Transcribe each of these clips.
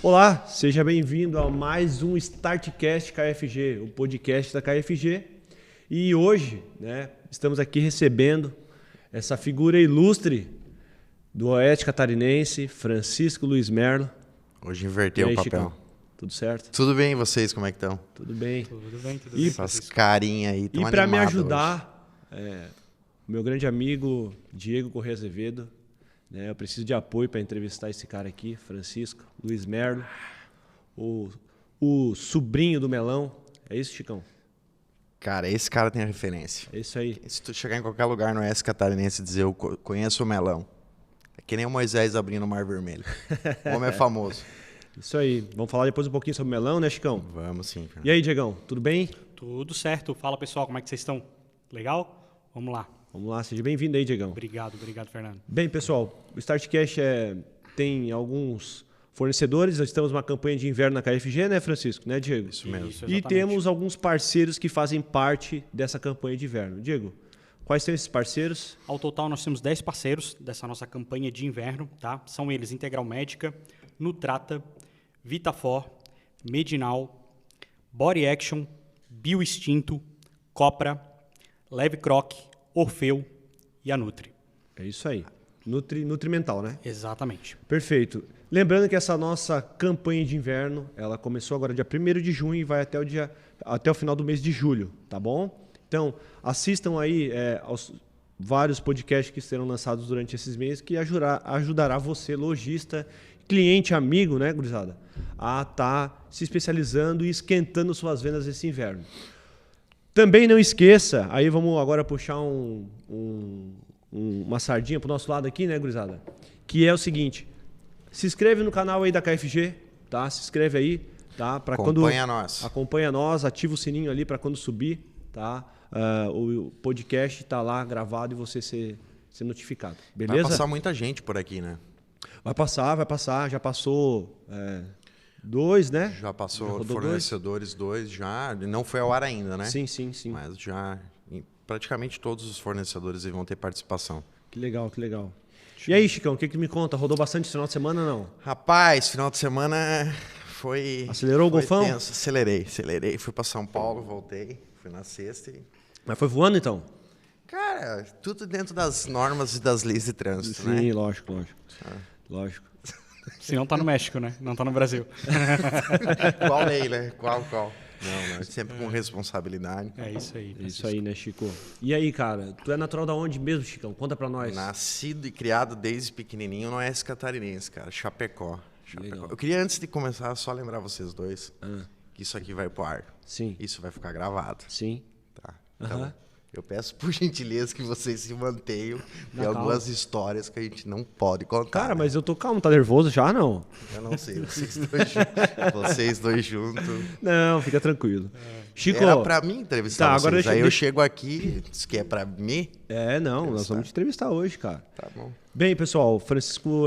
Olá, seja bem-vindo a mais um StartCast KFG, o podcast da KFG. E hoje, estamos aqui recebendo essa figura ilustre do Oeste Catarinense, Francisco Luiz Merlo. Hoje inverteu o papel. Chicão? Tudo certo? Tudo bem, e vocês, como é que estão? Tudo bem. Tudo bem, tudo bem. Essas carinhas aí estão E para me animadas ajudar, meu grande amigo Diego Corrêa Azevedo, eu preciso de apoio para entrevistar esse cara aqui, Francisco Luiz Merlo, o sobrinho do Melão. É isso, Chicão? Cara, esse cara tem a referência. É isso aí. Se tu chegar em qualquer lugar no Oeste Catarinense e dizer eu conheço o Melão, é que nem o Moisés abrindo o Mar Vermelho. O homem é famoso. Isso aí. Vamos falar depois um pouquinho sobre o Melão, né, Chicão? Vamos sim. E aí, Diegão, tudo bem? Tudo certo. Fala, pessoal, como é que vocês estão? Legal? Vamos lá. Vamos lá, seja bem-vindo aí, Diegão. Obrigado, Fernando. Bem, pessoal, o StartCast tem alguns fornecedores. Nós estamos numa campanha de inverno na KFG, né, Francisco? Né, Diego? Isso mesmo. Isso, E exatamente. temos alguns parceiros que fazem parte dessa campanha de inverno. Diego, quais são esses parceiros? Ao total, nós temos 10 parceiros dessa nossa campanha de inverno, tá? São eles Integral Médica, Nutrata, Vitafor, Medinal, Body Action, Bioextinto, Copra, Leve Croc, Orfeu e a Nutri. É isso aí. Nutrimental, né? Exatamente. Perfeito. Lembrando que essa nossa campanha de inverno, ela começou agora dia 1º de junho e vai até o final do mês de julho, tá bom? Então, assistam aí aos vários podcasts que serão lançados durante esses meses que ajudará você, lojista, cliente, amigo, né, gurizada, a estar se especializando e esquentando suas vendas esse inverno. Também não esqueça, aí vamos agora puxar uma sardinha pro nosso lado aqui, né, gurizada? Que é o seguinte, se inscreve no canal aí da KFG, tá? Se inscreve aí, tá? Acompanha nós, ativa o sininho ali para quando subir, tá? O podcast tá lá gravado e você ser notificado, beleza? Vai passar muita gente por aqui, né? Vai passar, já passou 2, né? Já passou rodou fornecedores 2 já, não foi ao ar ainda, né? Sim. Mas já praticamente todos os fornecedores aí vão ter participação. Que legal. E aí, Chicão, o que me conta? Rodou bastante esse final de semana ou não? Rapaz, final de semana foi... Acelerou o golfão? Tenso. Acelerei. Fui para São Paulo, voltei, fui na sexta e... Mas foi voando então? Cara, tudo dentro das normas e das leis de trânsito, né? Sim, lógico. Se não tá no México, né? Não tá no Brasil. Qual lei, né? Qual? Não, sempre com responsabilidade. É isso aí. Isso aí, né, Chico? E aí, cara, tu é natural da onde mesmo, Chicão? Conta pra nós. Nascido e criado desde pequenininho no Oeste Catarinense, cara. Chapecó. Legal. Eu queria, antes de começar, só lembrar vocês dois que isso aqui vai pro ar. Sim. Isso vai ficar gravado. Sim. Tá. Então, eu peço por gentileza que vocês se mantenham. Tem algumas histórias que a gente não pode contar. Cara, né? mas eu tô calmo, tá nervoso já, não? Eu não sei, vocês dois juntos. Não, fica tranquilo. Chico... Era pra mim entrevistar vocês. Agora Aí eu chego aqui, diz que é pra mim. Nós vamos te entrevistar hoje, cara. Tá bom. Bem, pessoal, o Francisco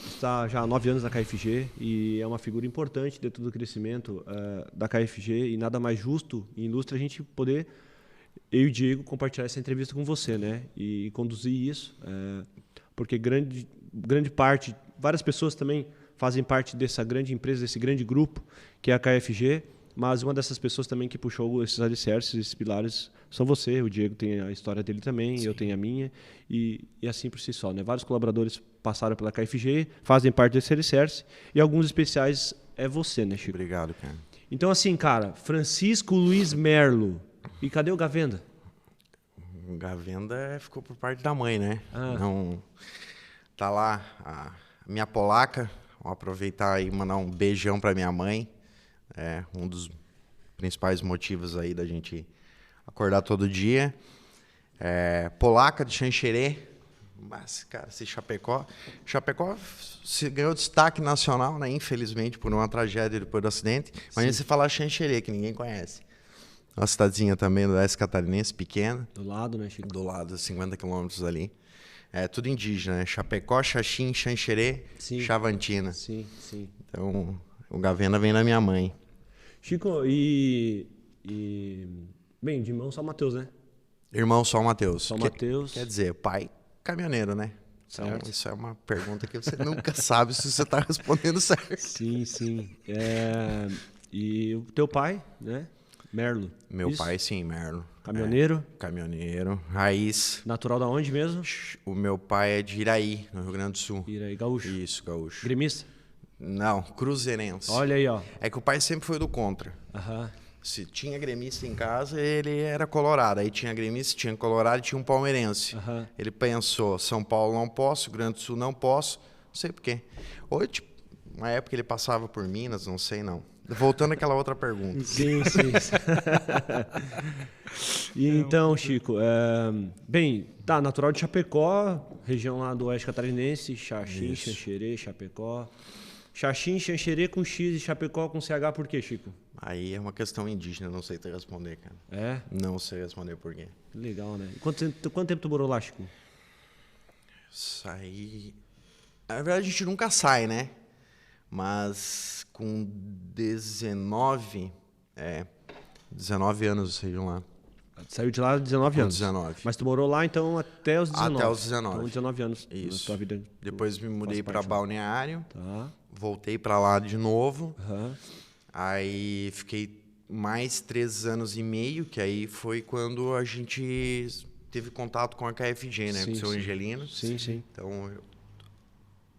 está já há 9 anos na KFG e é uma figura importante dentro do crescimento da KFG e nada mais justo e ilustre a gente poder, eu e o Diego, compartilhar essa entrevista com você, né? E conduzir isso, porque grande parte, várias pessoas também fazem parte dessa grande empresa, desse grande grupo que é a KFG, mas uma dessas pessoas também que puxou esses alicerces, esses pilares, são você. O Diego tem a história dele também, Sim. Eu tenho a minha, e assim por si só, né? Vários colaboradores passaram pela KFG, fazem parte desse alicerce, e alguns especiais é você, né, Chico? Obrigado, cara. Então, assim, cara, Francisco Luiz Merlo. E cadê o Gavenda? O Gavenda ficou por parte da mãe, né? Não, tá lá a minha polaca. Vou aproveitar e mandar um beijão para minha mãe. É um dos principais motivos aí da gente acordar todo dia. Polaca de Xanxerê. Mas, cara, esse Chapecó se ganhou destaque nacional, né? Infelizmente, por uma tragédia depois do acidente. Imagina você falar Xanxerê, que ninguém conhece. Uma cidadezinha também do Oeste Catarinense, pequena. Do lado, né, Chico? Do lado, 50 quilômetros ali. É tudo indígena, né? Chapecó, Xaxim, Xanxerê, Chavantina. Sim. Então, o Gavenda vem da minha mãe. Chico, bem, de irmão só o Matheus, né? Irmão só o Matheus. Matheus. Quer dizer, pai caminhoneiro, né? Então, isso é uma pergunta que você nunca sabe se você está respondendo certo. Sim, sim. E o teu pai, né? Merlo. Meu Isso? pai, sim, Merlo. Caminhoneiro? Caminhoneiro, raiz. Natural da onde mesmo? O meu pai é de Iraí, no Rio Grande do Sul. Iraí, gaúcho. Isso, gaúcho. Gremista? Não, cruzeirense. Olha aí, ó. É que o pai sempre foi do contra. Aham. Se tinha gremista em casa, ele era colorado. Aí tinha gremista, tinha colorado e tinha um palmeirense. Aham. Ele pensou, São Paulo não posso, Rio Grande do Sul não posso, não sei porquê. Ou, tipo, uma época ele passava por Minas, não sei não. Voltando àquela outra pergunta. Sim, sim. E então, Chico, bem, tá, natural de Chapecó, região lá do oeste catarinense, Xaxim, Xanxerê, Chapecó. Xaxim, Xanxerê com X e Chapecó com CH, por quê, Chico? Aí é uma questão indígena, não sei te responder, cara. É? Não sei responder por quê. Legal, né? E quanto tempo tu morou lá, Chico? Saí... Na verdade, a gente nunca sai, né? Mas com 19 anos, sejam lá. Saiu de lá aos 19 Com anos. 19. Mas tu morou lá, então, até os 19. Até os 19. Então, 19 anos. Isso. Na tua vida. Depois me mudei faz para parte lá. Balneário, Tá. voltei para lá de novo. Aham. Aí fiquei mais 3 anos e meio, que aí foi quando a gente teve contato com a KFG, né? Sim, Com o seu sim. Angelino. Sim, sim. Então, eu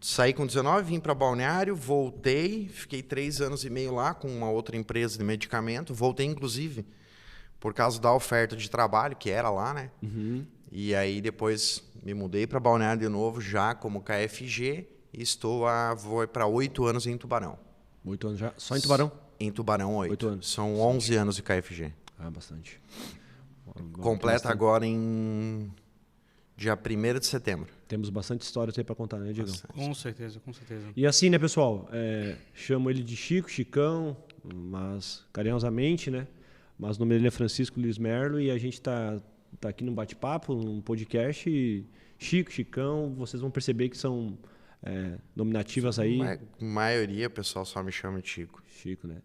saí com 19, vim para Balneário, voltei, fiquei 3 anos e meio lá com uma outra empresa de medicamento. Voltei, inclusive, por causa da oferta de trabalho, que era lá, né? Uhum. E aí depois me mudei para Balneário de novo, já como KFG, e vou para 8 anos em Tubarão. 8 anos já. Só em Tubarão? Em Tubarão, 8. 8 anos. São 11 anos de KFG. Ah, bastante. Completa agora em dia 1º de setembro. Temos bastante história aí para contar, né, Diego? Com certeza, com certeza. E assim, né, pessoal? Chamo ele de Chico, Chicão, mas carinhosamente, né? Mas o nome dele é Francisco Luiz Merlo e a gente tá aqui num bate-papo, num podcast. E Chico, Chicão, vocês vão perceber que são nominativas aí. A maioria, o pessoal só me chama de Chico. Chico, né?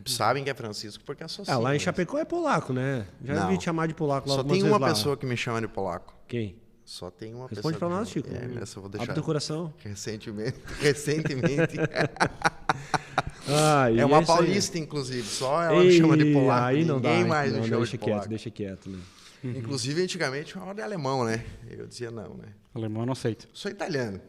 Sabem que é Francisco porque associa. Lá em Chapecó é polaco, né? Já Não. ouvi te chamar de polaco lá Só algumas tem vezes uma lá. pessoa que me chama de polaco. Quem? Só tem uma Responde pessoa. pra nós, Chico. Essa eu vou deixar. Abre teu coração. Recentemente. E É uma isso aí. paulista, inclusive. Só ela me chama de polaco. Aí não Ninguém dá. mais me chama deixa de quieto, polaco. deixa quieto, né? Inclusive, antigamente, chamava de alemão, né? Eu dizia não, né? Alemão eu não aceito. Sou italiano.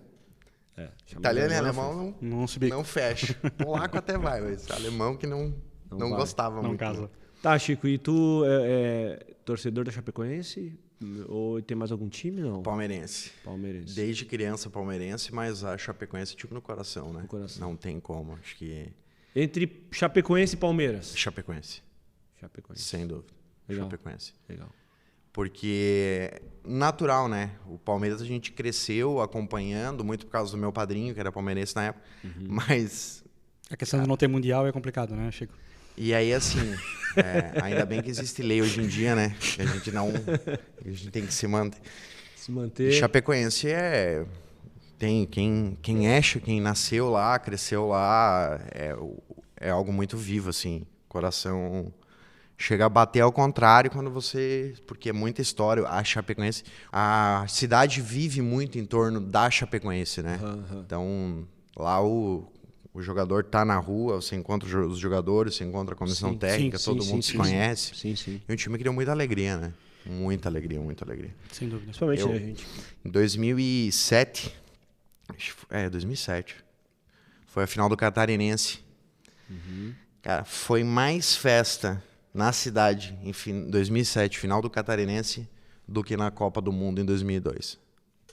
Chama Italiano de e alemão, alemão Não se bica. não fecha. Polaco até vai, mas alemão que não vai. gostava Não muito. casa. Tá, Chico, e tu é torcedor da Chapecoense? Ou tem mais algum time, não? Palmeirense. Palmeirense. Desde criança palmeirense, mas a Chapecoense tipo no coração, né? No coração. Não tem como, acho que Entre Chapecoense e Palmeiras? Chapecoense, Chapecoense. sem dúvida. Legal. Chapecoense. Legal. Porque natural, né? O Palmeiras a gente cresceu acompanhando, muito por causa do meu padrinho, que era palmeirense na época. Mas A questão de não ter mundial é complicado, né, Chico? e aí, assim, ainda bem que existe lei hoje em dia, né? Que a gente não. A gente tem que se manter. Se manter. Chapecoense tem quem nasceu lá, cresceu lá, é algo muito vivo, assim. Coração chega a bater ao contrário quando você. Porque é muita história. A Chapecoense. A cidade vive muito em torno da Chapecoense, né? Aham. Então, lá o jogador tá na rua, você encontra os jogadores, você encontra a comissão Sim, técnica, sim, todo sim, mundo sim, se conhece. Sim, sim. E um time que deu muita alegria, né? Muita alegria, muita alegria. Sem dúvida. Principalmente, Eu- né, gente? Em 2007, 2007, foi a final do Catarinense. Cara, foi mais festa na cidade em 2007, final do Catarinense, do que na Copa do Mundo em 2002,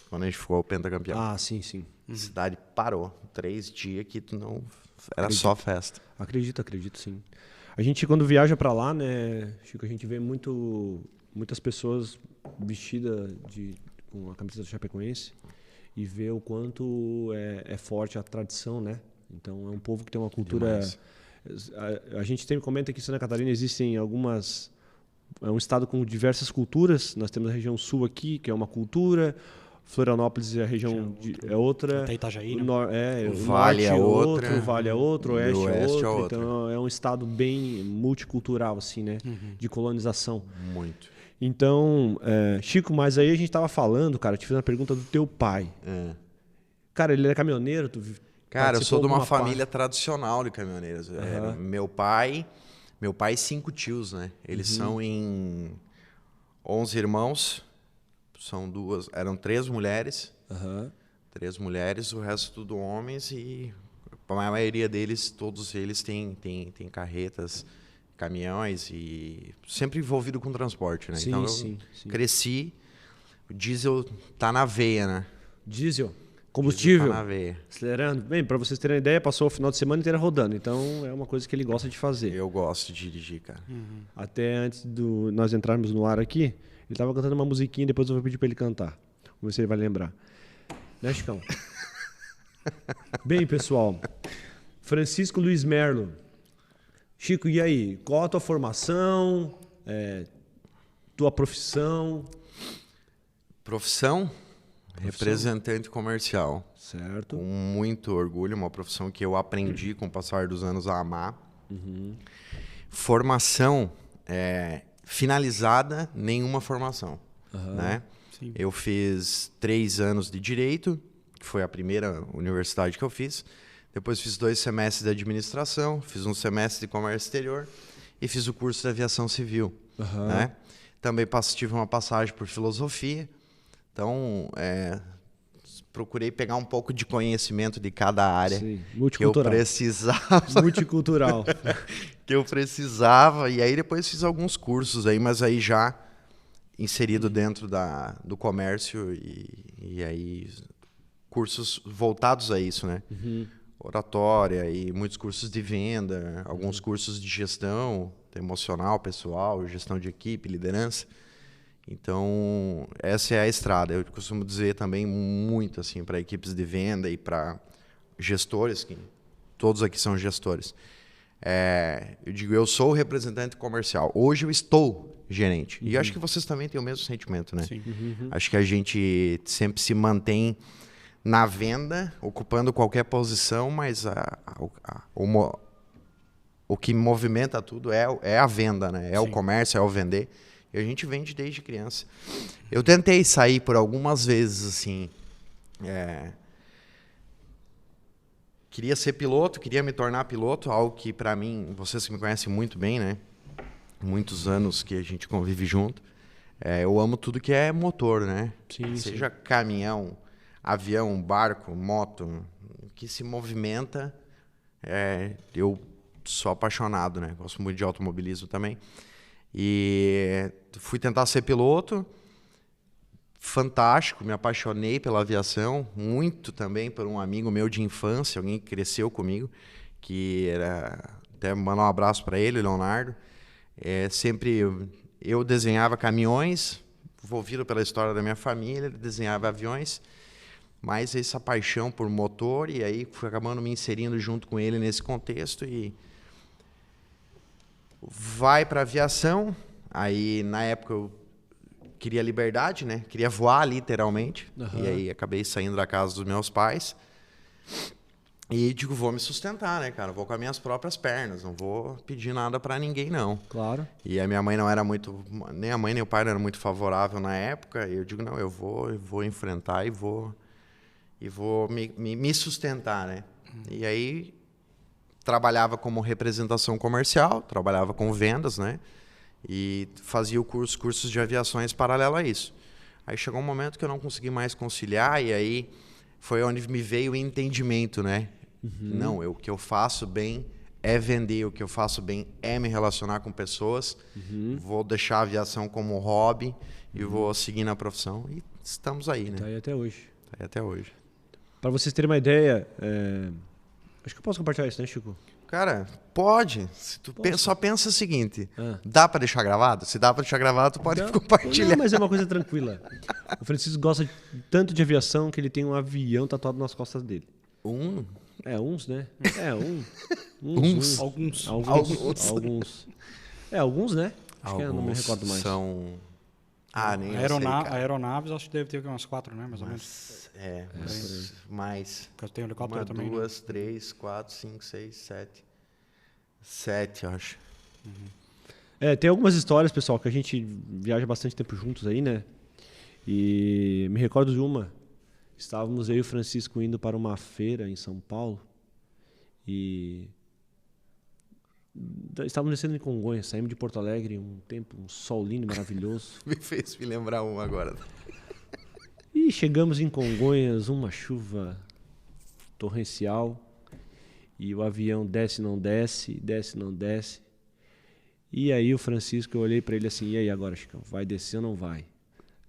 quando a gente ficou pentacampeão. Ah, sim, sim. A cidade parou. 3 dias que tu não... Era só festa. Acredito, sim. A gente, quando viaja pra lá, né, Chico, a gente vê muitas pessoas vestidas com a camiseta do Chapecoense e vê o quanto é forte a tradição, né? Então, é um povo que tem uma cultura... A gente sempre comenta que em Santa Catarina existem algumas... É um estado com diversas culturas. Nós temos a região sul aqui, que é uma cultura... Florianópolis é a região é outra. Até Itajaí, né? O Vale norte é outra, o vale é outro, o e o oeste é oeste é outro. outra. Então é um estado bem multicultural, assim, né? De colonização. Muito. Então, Chico, mas aí a gente tava falando, cara, eu te fiz uma pergunta do teu pai. Cara, ele era caminhoneiro? Cara, eu sou de uma família tradicional de caminhoneiros. Meu pai e 5 tios, né? Eles são em 11 irmãos, eram 3 mulheres. 3 mulheres, o resto tudo homens e a maioria deles, todos eles têm carretas, caminhões e sempre envolvido com transporte, né? Sim, então sim. Cresci, o diesel tá na veia, né? Diesel, combustível, tá na veia. Acelerando. Bem, para vocês terem uma ideia, passou o final de semana inteiro rodando, então é uma coisa que ele gosta de fazer. Eu gosto de dirigir, cara. Até antes do nós entrarmos no ar aqui, ele estava cantando uma musiquinha, depois eu vou pedir para ele cantar. Vamos ver se ele vai lembrar. Né, Chicão? Bem, pessoal, Francisco Luiz Merlo. Chico, e aí? Qual a tua formação? Tua profissão? Profissão? Representante comercial. Certo. Com muito orgulho, uma profissão que eu aprendi com o passar dos anos a amar. Formação finalizada, nenhuma formação. Né? Sim. Eu fiz 3 anos de Direito, que foi a primeira universidade que eu fiz. Depois fiz 2 semestres de Administração, fiz um semestre de Comércio Exterior e fiz o curso de Aviação Civil. Né? Também tive uma passagem por Filosofia. Então, procurei pegar um pouco de conhecimento de cada área. Sim. Que eu precisava. Multicultural. Que eu precisava. E aí depois fiz alguns cursos aí, mas aí já inserido dentro do comércio e aí cursos voltados a isso, né? Oratória e muitos cursos de venda, alguns cursos de gestão emocional, pessoal, gestão de equipe, liderança. Então, essa é a estrada. Eu costumo dizer também muito assim para equipes de venda e para gestores, que todos aqui são gestores. Eu digo, eu sou representante comercial. Hoje eu estou gerente. E acho que vocês também têm o mesmo sentimento, né? Sim. Acho que a gente sempre se mantém na venda, ocupando qualquer posição, mas o que movimenta tudo é a venda, né? É o comércio, é o vender. E a gente vende desde criança. Eu tentei sair por algumas vezes, assim. Queria ser piloto, queria me tornar piloto, algo que, para mim, vocês que me conhecem muito bem, né? Muitos anos que a gente convive junto. Eu amo tudo que é motor, né? Seja caminhão, avião, barco, moto, que se movimenta. Eu sou apaixonado, né? Gosto muito de automobilismo também. E fui tentar ser piloto, fantástico, me apaixonei pela aviação, muito também por um amigo meu de infância, alguém que cresceu comigo, que era, até mandar um abraço para ele, Leonardo. Sempre eu desenhava caminhões, envolvido pela história da minha família, ele desenhava aviões, mas essa paixão por motor, e aí fui acabando me inserindo junto com ele nesse contexto e vai para aviação. Aí na época eu queria liberdade, né? Queria voar literalmente. E aí acabei saindo da casa dos meus pais. E digo, vou me sustentar, né, cara? Vou com as minhas próprias pernas, não vou pedir nada para ninguém, não. Claro. E a minha mãe não era muito, nem a mãe nem o pai não eram muito favorável na época. E eu digo, não, eu vou enfrentar e vou me sustentar, né? E aí trabalhava como representação comercial, trabalhava com vendas, né? E fazia cursos de aviações paralelo a isso. Aí chegou um momento que eu não consegui mais conciliar e aí foi onde me veio o entendimento, né? Não, o que eu faço bem é vender, o que eu faço bem é me relacionar com pessoas. Vou deixar a aviação como hobby e vou seguir na profissão. E estamos aí, né? Tá aí até hoje. Tá aí até hoje. Para vocês terem uma ideia, acho que eu posso compartilhar isso, né, Chico? Cara, pode. Se tu só pensa o seguinte, dá para deixar gravado? Se dá para deixar gravado, tu pode compartilhar. Não, mas é uma coisa tranquila. O Francisco gosta tanto de aviação que ele tem um avião tatuado nas costas dele. Uns, né? Uns. Alguns. Alguns, né? Acho que eu não me recordo mais. São... nem aeronaves, acho que deve ter umas 4, né? Mais ou menos. Mais. Porque eu tenho helicóptero 1, também. 2, 3, 4, 5, 6, 7. 7, acho. Tem algumas histórias, pessoal, que a gente viaja bastante tempo juntos aí, né? E me recordo de uma. Estávamos eu e o Francisco indo para uma feira em São Paulo e estávamos descendo em Congonhas, saímos de Porto Alegre, um sol lindo, maravilhoso. Me fez me lembrar um agora. E chegamos em Congonhas, uma chuva torrencial, e o avião desce, não desce, desce, não desce. E aí o Francisco, eu olhei para ele assim, e aí agora, Chicão, vai descer ou não vai?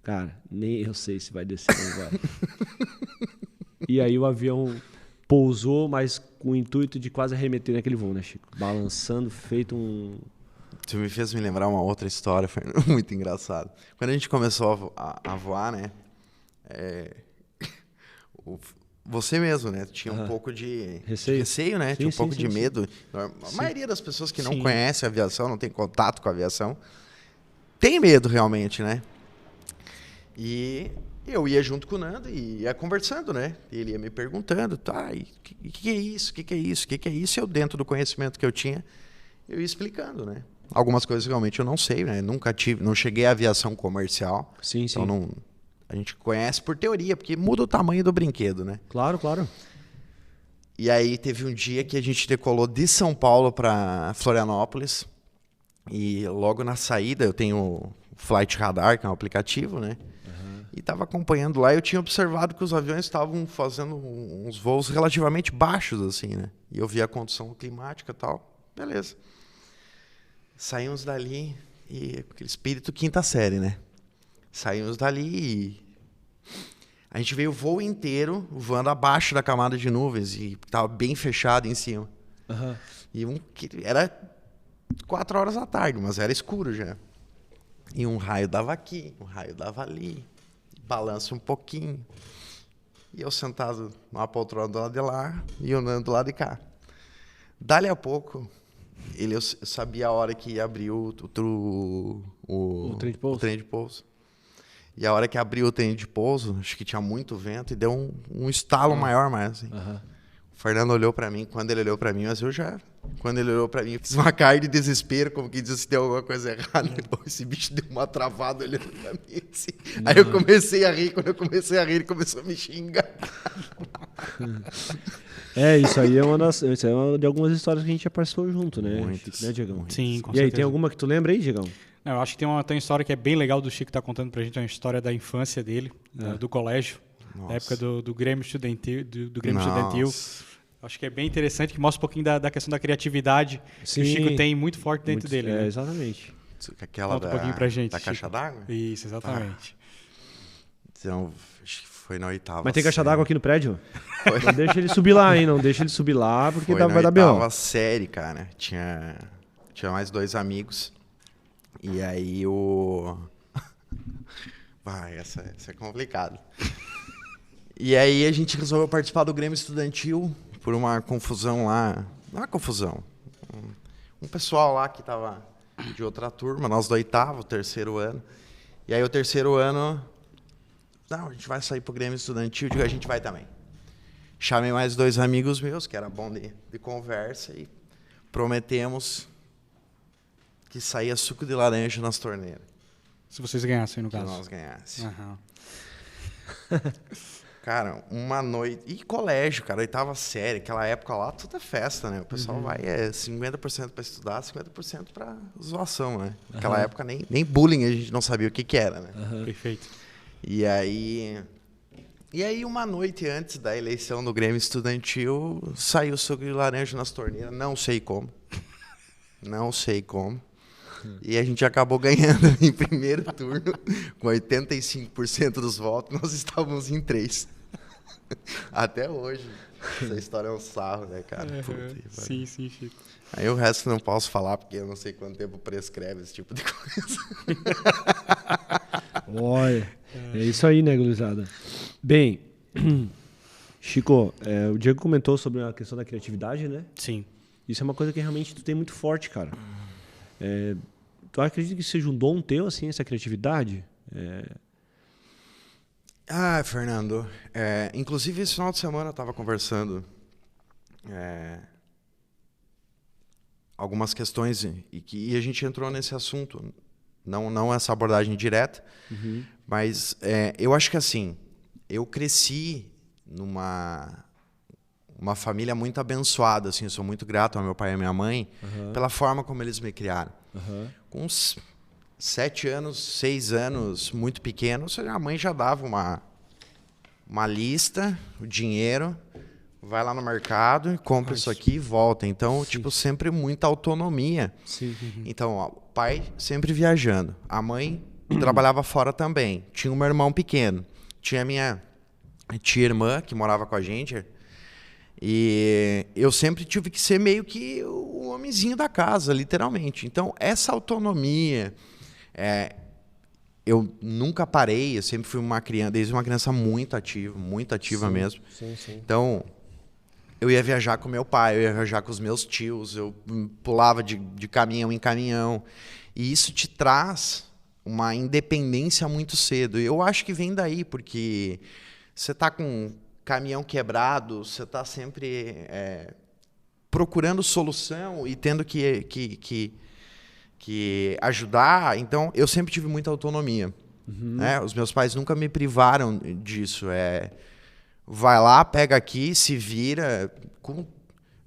Cara, nem eu sei se vai descer ou não vai. E aí o avião pousou, mas com o intuito de quase arremeter naquele voo, né, Chico? Balançando, feito um... Tu me fez me lembrar uma outra história, foi muito engraçado. Quando a gente começou a voar, né? Você mesmo, né? Tinha um pouco de receio, né? Sim, tinha um pouco de medo. A maioria das pessoas que não conhece a aviação, não tem contato com a aviação, tem medo realmente, né? E eu ia junto com o Nando e ia conversando, né? Ele ia me perguntando, tá, e o que é isso? O que é isso? O que é isso? E eu, dentro do conhecimento que eu tinha, eu ia explicando, né? Algumas coisas realmente eu não sei, né? Não cheguei à aviação comercial. Sim. Então a gente conhece por teoria, porque muda o tamanho do brinquedo, né? Claro. E aí teve um dia que a gente decolou de São Paulo para Florianópolis. E logo na saída eu tenho o Flight Radar, que é um aplicativo, né? E estava acompanhando lá, e eu tinha observado que os aviões estavam fazendo uns voos relativamente baixos, assim, né? E eu vi a condição climática e tal. Beleza. Saímos dali, e aquele espírito quinta série, né? Saímos dali e a gente veio o voo inteiro voando abaixo da camada de nuvens e estava bem fechado em cima. E era 4 horas da tarde, mas era escuro já. E um raio dava aqui, um raio dava ali. Balança um pouquinho. E eu sentado numa poltrona do lado de lá e o Nando do lado de cá. Dali a pouco, eu sabia a hora que ia abrir o trem de pouso. E a hora que abriu o trem de pouso, acho que tinha muito vento e deu um estalo maior mais. Assim. O Fernando olhou pra mim, quando ele olhou pra mim, quando ele olhou pra mim, eu fiz uma cara de desespero, como que disse se deu alguma coisa errada. Esse bicho deu uma travada olhando pra mim, assim. Aí eu comecei a rir, quando eu comecei a rir, ele começou a me xingar. Isso aí é uma de algumas histórias que a gente já passou junto, né? Muitos, né, Diegão? Sim, com certeza. E aí, tem alguma que tu lembra aí, Diegão? Não, eu acho que tem uma história que é bem legal do Chico tá contando pra gente, uma história da infância dele, do colégio, da época do Grêmio Estudantil. Do Grêmio Estudantil. Acho que é bem interessante, que mostra um pouquinho da questão da criatividade que o Chico tem muito forte dentro dele. Né? Exatamente. Conta um pouquinho pra gente, da Chico. caixa d'água? Isso, exatamente. Então, acho que foi na 8ª. Mas tem caixa d'água aqui no prédio? Não deixa ele subir lá, hein? Não deixa ele subir lá, porque vai dar B.O. Foi na 8ª série, cara. Tinha mais 2 amigos. E aí essa é complicado. E aí a gente resolveu participar do Grêmio Estudantil por uma confusão lá. Não é uma confusão. Um pessoal lá que estava de outra turma, nós do 8º, 3º ano. E aí o 3º ano... Não, a gente vai sair pro Grêmio Estudantil. Eu digo, a gente vai também. Chamei mais 2 amigos meus, que era bom de conversa, e prometemos que saía suco de laranja nas torneiras. Se vocês ganhassem, no que caso. Nós ganhássemos. Cara, uma noite... E colégio, cara, 8ª série, aquela época lá, tudo é festa, né? O pessoal vai 50% para estudar, 50% para zoação, né? Naquela época nem bullying a gente não sabia o que era, né? Perfeito. E aí, uma noite antes da eleição do Grêmio Estudantil, saiu suco de laranja nas torneiras, não sei como. E a gente acabou ganhando em primeiro turno, com 85% dos votos, nós estávamos em 3. Até hoje. Essa história é um sarro, né, cara? Sim, Chico. Aí o resto não posso falar, porque eu não sei quanto tempo prescreve esse tipo de coisa. Olha, é isso aí, né, gurizada? Bem, Chico, o Diego comentou sobre a questão da criatividade, né? Sim. Isso é uma coisa que realmente tu tem muito forte, cara. Tu acredita que seja um dom teu, assim, essa criatividade? Fernando, inclusive esse final de semana eu estava conversando algumas questões e a gente entrou nesse assunto, não essa abordagem direta, mas eu acho que assim, eu cresci numa família muito abençoada, assim, eu sou muito grato ao meu pai e à minha mãe pela forma como eles me criaram. Com uns 7 anos, 6 anos, muito pequenos, a mãe já dava uma lista, o dinheiro, vai lá no mercado e compra isso aqui e volta. Então, tipo, sempre muita autonomia. Sim. Então, ó, o pai sempre viajando. A mãe trabalhava fora também. Tinha um meu irmão pequeno. Tinha a minha tia-irmã, que morava com a gente. E eu sempre tive que ser meio que o homenzinho da casa, literalmente. Então, essa autonomia... eu nunca parei, eu sempre fui uma criança, desde uma criança muito ativa mesmo. Sim. Então, eu ia viajar com meu pai, eu ia viajar com os meus tios, eu pulava de caminhão em caminhão. E isso te traz uma independência muito cedo. Eu acho que vem daí, porque você está com caminhão quebrado, você está sempre procurando solução e tendo que ajudar. Então, eu sempre tive muita autonomia. Né? Os meus pais nunca me privaram disso. Vai lá, pega aqui, se vira.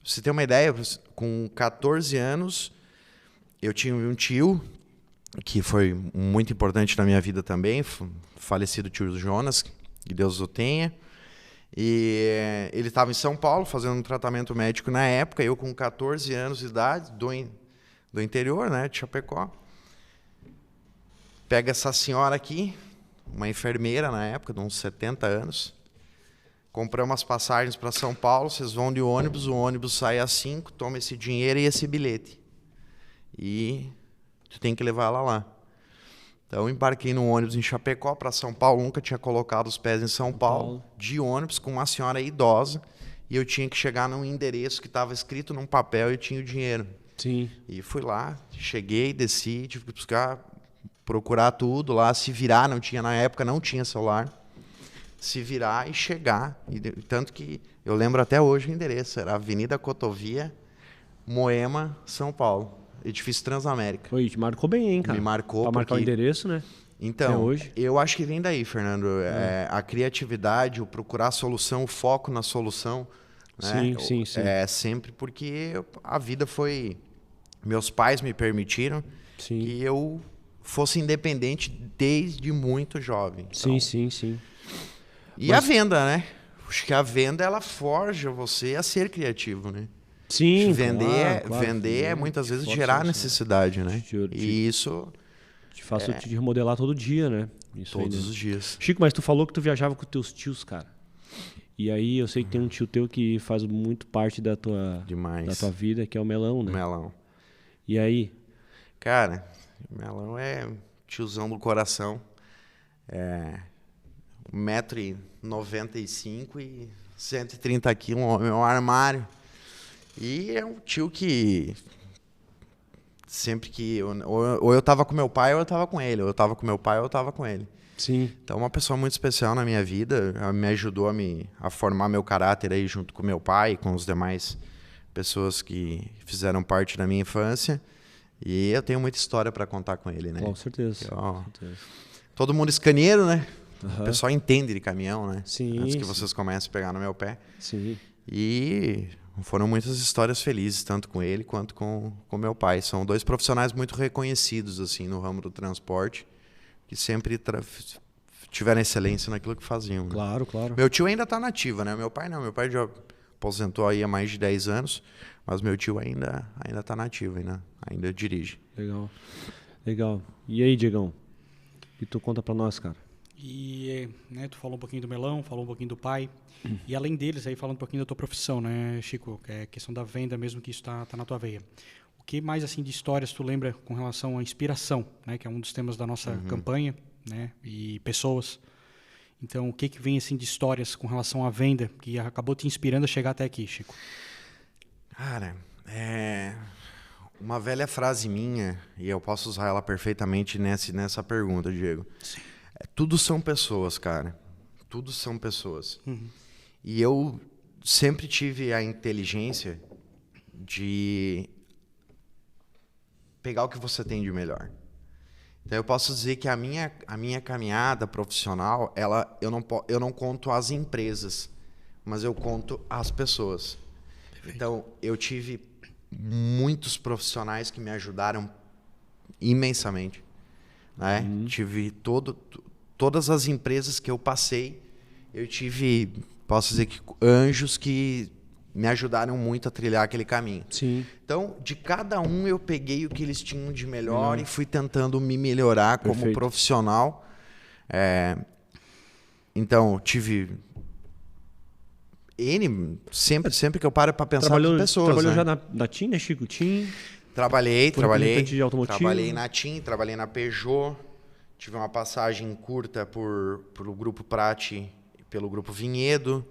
Você tem uma ideia, com 14 anos, eu tinha um tio, que foi muito importante na minha vida também, falecido tio Jonas, que Deus o tenha. E ele estava em São Paulo, fazendo um tratamento médico na época, eu com 14 anos de idade, do interior, né, de Chapecó. Pega essa senhora aqui, uma enfermeira na época, de uns 70 anos. Compramos as passagens para São Paulo, vocês vão de ônibus, o ônibus sai às 5, toma esse dinheiro e esse bilhete. E tu tem que levar ela lá. Então, eu embarquei no ônibus em Chapecó para São Paulo, nunca tinha colocado os pés em São Paulo, de ônibus com uma senhora idosa, e eu tinha que chegar num endereço que estava escrito num papel e eu tinha o dinheiro. Sim. E fui lá, cheguei, desci, tive que buscar, procurar tudo lá, se virar, na época não tinha celular, se virar e chegar. Tanto que eu lembro até hoje o endereço, era Avenida Cotovia, Moema, São Paulo, edifício Transamérica. Oi, te marcou bem, hein, cara? Me marcou. Pra marcar o endereço, né? Então, hoje. Eu acho que vem daí, Fernando, a criatividade, o procurar a solução, o foco na solução. Né? Sim. Sempre porque a vida foi... Meus pais me permitiram que eu fosse independente desde muito jovem. Então, Sim. E a venda, né? Acho que a venda, ela forja você a ser criativo, né? Sim, Vender é muitas vezes gerar necessidade, né? E isso... Te faço te remodelar todo dia, né? Isso todos os dias. Chico, mas tu falou que tu viajava com teus tios, cara. E aí eu sei que tem um tio teu que faz muito parte da tua vida, que é o Melão, né? Melão. E aí? Cara, o Melão é tiozão do coração. 1,95 m e 130 kg, um armário. E é um tio que sempre que... Ou eu tava com meu pai ou eu tava com ele. Ou eu tava com meu pai ou eu tava com ele. Sim. Então, uma pessoa muito especial na minha vida. Me ajudou a formar meu caráter aí junto com meu pai e com os demais pessoas que fizeram parte da minha infância. E eu tenho muita história para contar com ele, né? Com certeza. Todo mundo escaneiro, né? O pessoal entende de caminhão, né? Sim. Antes que vocês comecem a pegar no meu pé. Sim. E foram muitas histórias felizes, tanto com ele quanto com meu pai. São dois profissionais muito reconhecidos assim no ramo do transporte, que sempre tiveram excelência naquilo que faziam. Né? Claro. Meu tio ainda está nativa, né? Meu pai não. Meu pai já aposentou aí há mais de 10 anos, mas meu tio ainda está nativo, ainda dirige. Legal. E aí, Diegão? O que tu conta para nós, cara? E tu falou um pouquinho do Melão, falou um pouquinho do pai. E além deles, aí falando um pouquinho da tua profissão, né, Chico? Que é a questão da venda mesmo, que isso tá na tua veia. O que mais assim de histórias tu lembra com relação à inspiração, né? Que é um dos temas da nossa campanha, né? E pessoas. Então, o que vem assim de histórias com relação à venda que acabou te inspirando a chegar até aqui, Chico? Cara, uma velha frase minha, e eu posso usar ela perfeitamente nessa pergunta, Diego. Sim. Tudo são pessoas, cara. Tudo são pessoas. E eu sempre tive a inteligência de pegar o que você tem de melhor. Então, eu posso dizer que a minha caminhada profissional, eu não conto as empresas, mas eu conto as pessoas. Perfeito. Então, eu tive muitos profissionais que me ajudaram imensamente. Né? Tive todas as empresas que eu passei, eu tive, posso dizer que anjos que me ajudaram muito a trilhar aquele caminho. Sim. Então, de cada um eu peguei o que eles tinham de melhor e fui tentando me melhorar como profissional. Então, tive sempre que eu paro para pensar em pessoas. Trabalhou né? já na TIM, né, Chico? TIM? Trabalhei de automotivo. Trabalhei na TIM, trabalhei na Peugeot. Tive uma passagem curta pelo Grupo Prati e pelo Grupo Vinhedo.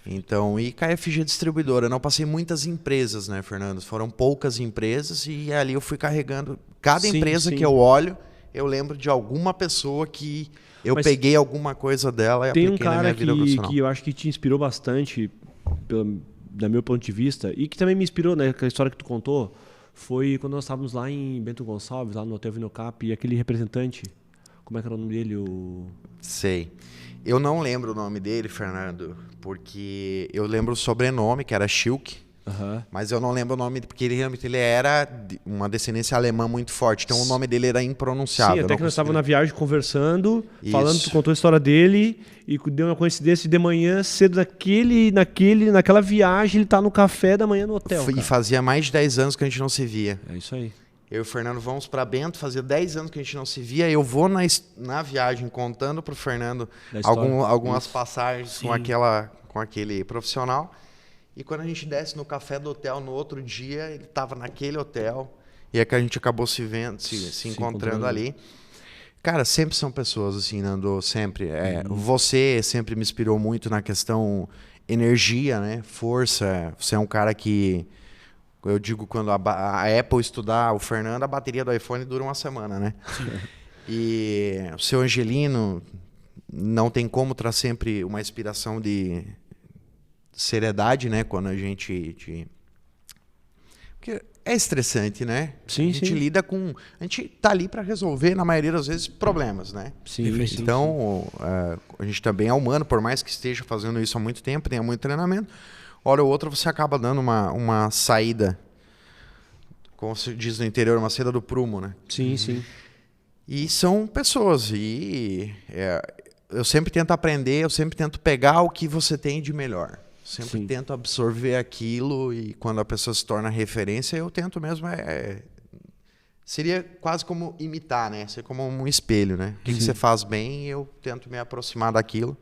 Então, e KFG Distribuidora. Eu não passei muitas empresas, né, Fernando? Foram poucas empresas e ali eu fui carregando. Cada empresa que eu olho, eu lembro de alguma pessoa que eu peguei alguma coisa dela e apliquei na minha vida profissional. Que eu acho que te inspirou bastante, do meu ponto de vista, e que também me inspirou, né, a história que tu contou, foi quando nós estávamos lá em Bento Gonçalves, lá no Hotel Vinocap, e aquele representante, como é que era o nome dele? Sei. Eu não lembro o nome dele, Fernando, porque eu lembro o sobrenome, que era Schilk, mas eu não lembro o nome, porque ele era uma descendência alemã muito forte, então o nome dele era impronunciável. Sim, até que nós estávamos na viagem conversando, falando, tu contou a história dele, e deu uma coincidência de manhã, cedo naquela viagem, ele tá no café da manhã no hotel. E fazia mais de 10 anos que a gente não se via. É isso aí. Eu e o Fernando vamos para Bento, fazia 10 anos que a gente não se via. Eu vou na viagem contando para o Fernando algumas passagens com aquele profissional. E quando a gente desce no café do hotel no outro dia, ele estava naquele hotel. E é que a gente acabou se vendo, se encontrando ali. Cara, sempre são pessoas assim, Nando, sempre. Você sempre me inspirou muito na questão energia, né? Força. Você é um cara que... Eu digo, quando a Apple estudar o Fernando, a bateria do iPhone dura uma semana, né? E o seu Angelino não tem como traz sempre uma inspiração de seriedade, né? Quando a gente... Porque é estressante, né? Sim, a gente lida com... A gente tá ali para resolver, na maioria das vezes, problemas, né? Então, a gente também é humano, por mais que esteja fazendo isso há muito tempo, tenha muito treinamento. Hora ou outra você acaba dando uma saída, como se diz no interior, uma saída do prumo, né? Sim. E são pessoas. Eu sempre tento aprender, eu sempre tento pegar o que você tem de melhor. Sempre tento absorver aquilo e quando a pessoa se torna referência, eu tento mesmo... Seria quase como imitar, né? Ser como um espelho, né? O que você faz bem, eu tento me aproximar daquilo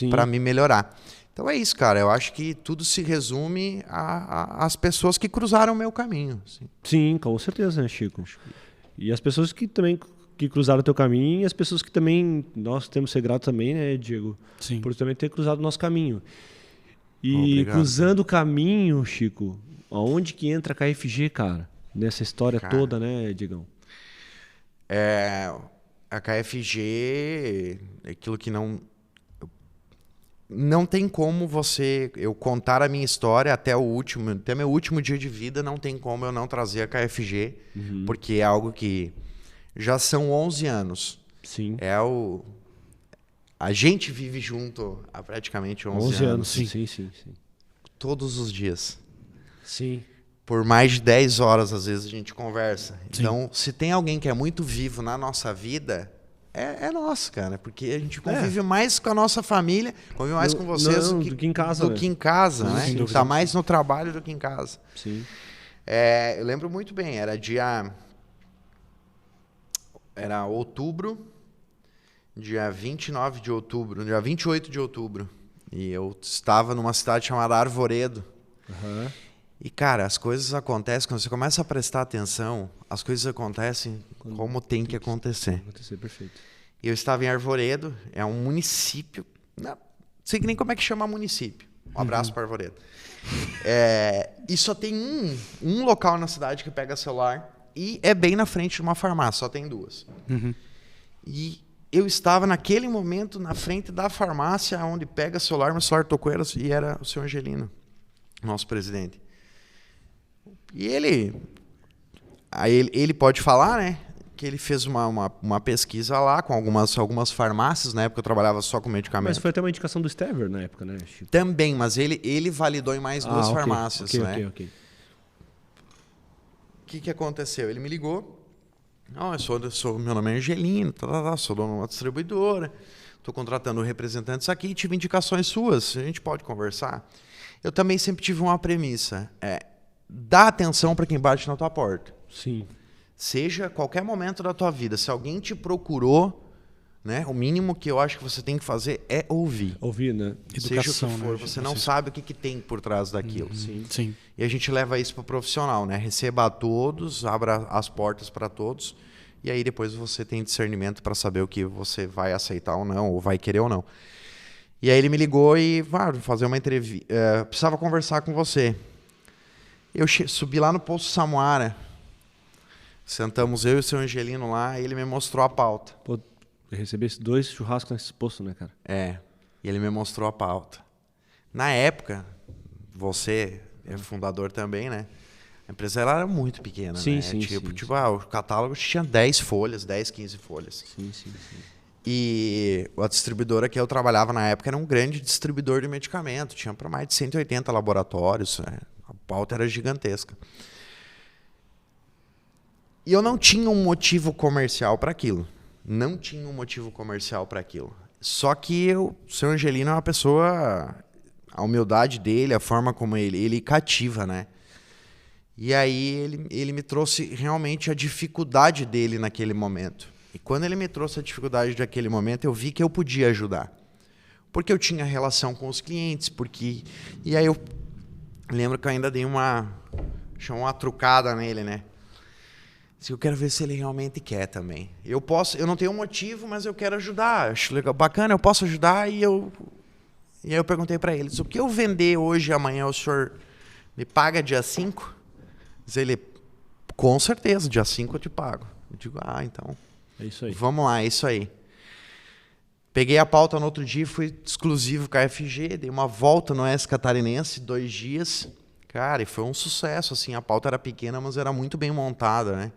para me melhorar. Então é isso, cara. Eu acho que tudo se resume às pessoas que cruzaram o meu caminho. Assim. Sim, com certeza, né, Chico? E as pessoas que também cruzaram o teu caminho e as pessoas que também... Nós temos que ser gratos também, né, Diego? Sim. Por também ter cruzado o nosso caminho. E obrigado, cruzando o caminho, Chico, aonde que entra a KFG, cara? Nessa história toda, né, Diegão? A KFG é aquilo que não tem como eu contar a minha história até meu último dia de vida, não tem como eu não trazer a KFG, porque é algo que já são 11 anos. Sim. A gente vive junto há praticamente 11 anos. Sim. Todos os dias. Sim. Por mais de 10 horas, às vezes, a gente conversa. Sim. Então, se tem alguém que é muito vivo na nossa vida... É nosso, cara, porque a gente convive mais com a nossa família, convive mais com vocês do que em casa. Do que em casa, né? A gente está mais no trabalho do que em casa. Sim. Eu lembro muito bem, era outubro, dia 29 de outubro, dia 28 de outubro, e eu estava numa cidade chamada Arvoredo. E, cara, as coisas acontecem, quando você começa a prestar atenção, as coisas acontecem como tem que acontecer. Perfeito. E eu estava em Arvoredo, é um município, não sei nem como é que chama município. Um abraço para Arvoredo. E só tem um local na cidade que pega celular e é bem na frente de uma farmácia, só tem duas. E eu estava naquele momento na frente da farmácia onde pega celular, meu celular tocou e era o seu Angelino, nosso presidente. E ele, Aí ele pode falar, né? Que ele fez uma pesquisa lá com algumas farmácias, na época eu trabalhava só com medicamento. Mas foi até uma indicação do Stever na época, né, Chico? Também, mas ele validou em mais duas farmácias, né? Ok. O que aconteceu? Ele me ligou. Não, meu nome é Angelino, sou dono de uma distribuidora, estou contratando representantes aqui e tive indicações suas, a gente pode conversar? Eu também sempre tive uma premissa, dá atenção para quem bate na tua porta. Sim. Seja qualquer momento da tua vida, se alguém te procurou, né, o mínimo que eu acho que você tem que fazer é ouvir. Ouvir, né? Educação, seja o que for, né? Você não sabe o que tem por trás daquilo. Sim. E a gente leva isso para o profissional, né? Receba a todos, abra as portas para todos, e aí depois você tem discernimento para saber o que você vai aceitar ou não, ou vai querer ou não. E aí ele me ligou e fazer uma entrevista. Precisava conversar com você. Eu subi lá no Poço Samuara, sentamos eu e o seu Angelino lá, e ele me mostrou a pauta. Pô, eu recebi 2 churrascos nesse posto, né, cara? E ele me mostrou a pauta. Na época, você é fundador também, né? A empresa era muito pequena, sim, né? Sim. O catálogo tinha 10 folhas, 10, 15 folhas. Sim. E a distribuidora que eu trabalhava na época era um grande distribuidor de medicamento. Tinha para mais de 180 laboratórios. Né? A pauta era gigantesca. E eu não tinha um motivo comercial para aquilo. Só que o seu Angelino é uma pessoa... A humildade dele, a forma como ele cativa, né? E aí ele me trouxe realmente a dificuldade dele naquele momento. E quando ele me trouxe a dificuldade daquele momento, eu vi que eu podia ajudar. Porque eu tinha relação com os clientes, E aí eu lembro que eu ainda dei uma trucada nele, né? Eu quero ver se ele realmente quer também. Eu não tenho motivo, mas eu quero ajudar. Acho legal, bacana, eu posso ajudar. E aí eu perguntei para ele, o que eu vender hoje, amanhã, o senhor me paga dia 5? Diz ele, com certeza, dia 5 eu te pago. Eu digo, então... É isso aí. Vamos lá, é isso aí. Peguei a pauta no outro dia, fui exclusivo com a FG, dei uma volta no Oeste Catarinense, 2 dias. Cara, e foi um sucesso, assim, a pauta era pequena, mas era muito bem montada, né?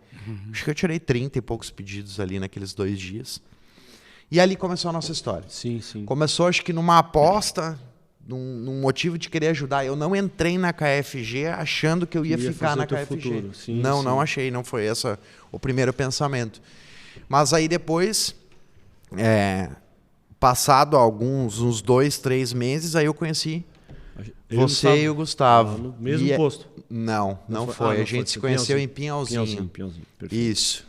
Acho que eu tirei 30 e poucos pedidos ali naqueles 2 dias. E ali começou a nossa história. Sim. Começou, acho que numa aposta, num motivo de querer ajudar. Eu não entrei na KFG achando que eu ia ficar na KFG. Não achei, não foi esse o primeiro pensamento. Mas aí depois, passado uns 2, 3 meses, aí eu conheci você e o Gustavo. No mesmo posto? Não foi. A gente se conheceu em Pinhalzinho. Pinhalzinho. Isso.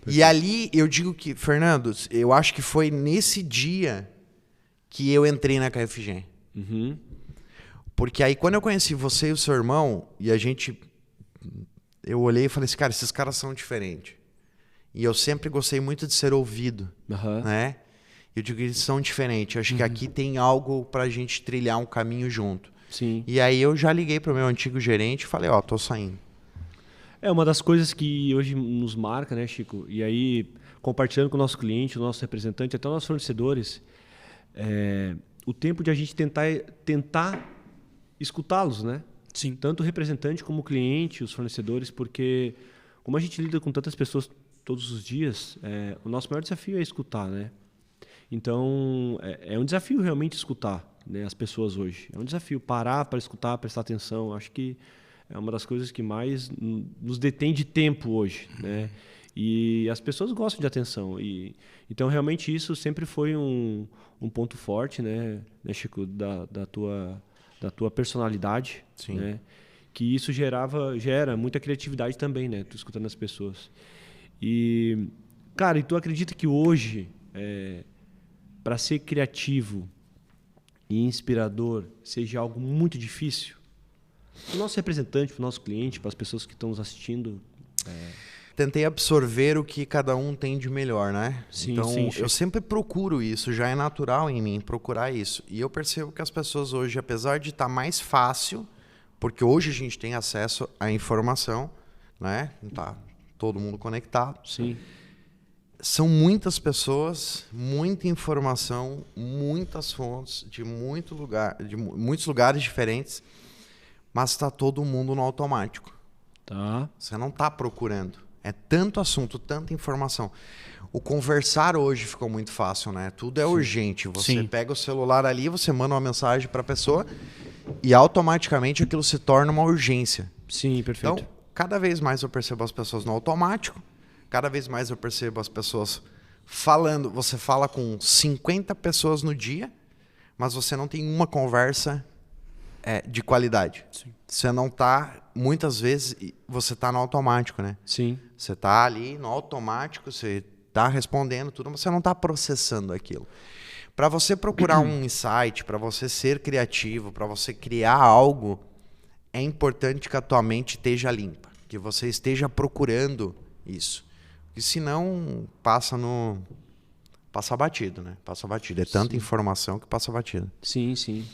E ali eu digo que, Fernando, eu acho que foi nesse dia que eu entrei na KFG. Uhum. Porque aí quando eu conheci você e o seu irmão, eu olhei e falei assim, cara, esses caras são diferentes. E eu sempre gostei muito de ser ouvido, né? Eu digo que eles são diferentes. Eu acho que aqui tem algo pra gente trilhar um caminho junto. Sim. E aí eu já liguei pro meu antigo gerente e falei, tô saindo. É uma das coisas que hoje nos marca, né, Chico? E aí, compartilhando com o nosso cliente, o nosso representante, até os nossos fornecedores, o tempo de a gente tentar escutá-los, né? Sim. Tanto o representante como o cliente, os fornecedores, porque como a gente lida com tantas pessoas todos os dias, o nosso maior desafio é escutar, né? Então, é um desafio realmente escutar, né, as pessoas hoje. É um desafio parar para escutar, prestar atenção. Acho que é uma das coisas que mais nos detém de tempo hoje, né? E as pessoas gostam de atenção. Então, realmente, isso sempre foi um ponto forte, né, Chico, da tua personalidade. Sim. Né? Que isso gera muita criatividade também, né? Tu escutando as pessoas. E, cara, tu acredita que hoje, para ser criativo e inspirador, seja algo muito difícil? Para o nosso representante, para o nosso cliente, para as pessoas que estão nos assistindo. Tentei absorver o que cada um tem de melhor, né? Sim, então, sim. eu sempre procuro isso, já é natural em mim procurar isso. E eu percebo que as pessoas hoje, apesar de estar mais fácil, porque hoje a gente tem acesso à informação, né? Tá todo mundo conectado. Sim. São muitas pessoas, muita informação, muitas fontes de muitos lugares diferentes, mas está todo mundo no automático. Tá. Você não está procurando. É tanto assunto, tanta informação. O conversar hoje ficou muito fácil, né? Tudo é urgente. Você pega o celular ali, você manda uma mensagem para a pessoa e automaticamente aquilo se torna uma urgência. Sim, perfeito. Então, cada vez mais eu percebo as pessoas no automático, cada vez mais eu percebo as pessoas falando. Você fala com 50 pessoas no dia, mas você não tem uma conversa de qualidade. Sim. Você não está, muitas vezes, você está no automático, né? Sim. Você está ali no automático, você está respondendo tudo, mas você não está processando aquilo. Para você procurar um insight, para você ser criativo, para você criar algo, é importante que a tua mente esteja limpa, que você esteja procurando isso. Porque senão passa batido, né? Passa batido. É tanta informação que passa batido. Sim, sim.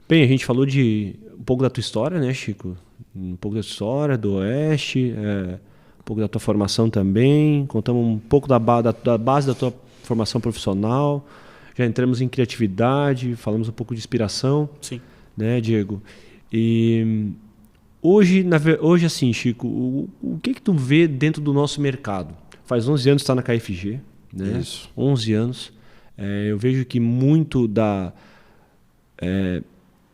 Bem, a gente falou de um pouco da tua história, né, Chico? Um pouco da tua história, do Oeste, um pouco da tua formação também. Contamos um pouco da base da tua formação profissional. Já entramos em criatividade, falamos um pouco de inspiração. Sim. Né, Diego? E hoje assim, Chico, o que tu vê dentro do nosso mercado? Faz 11 anos que está na KFG, né? Isso. 11 anos. Eu vejo que muito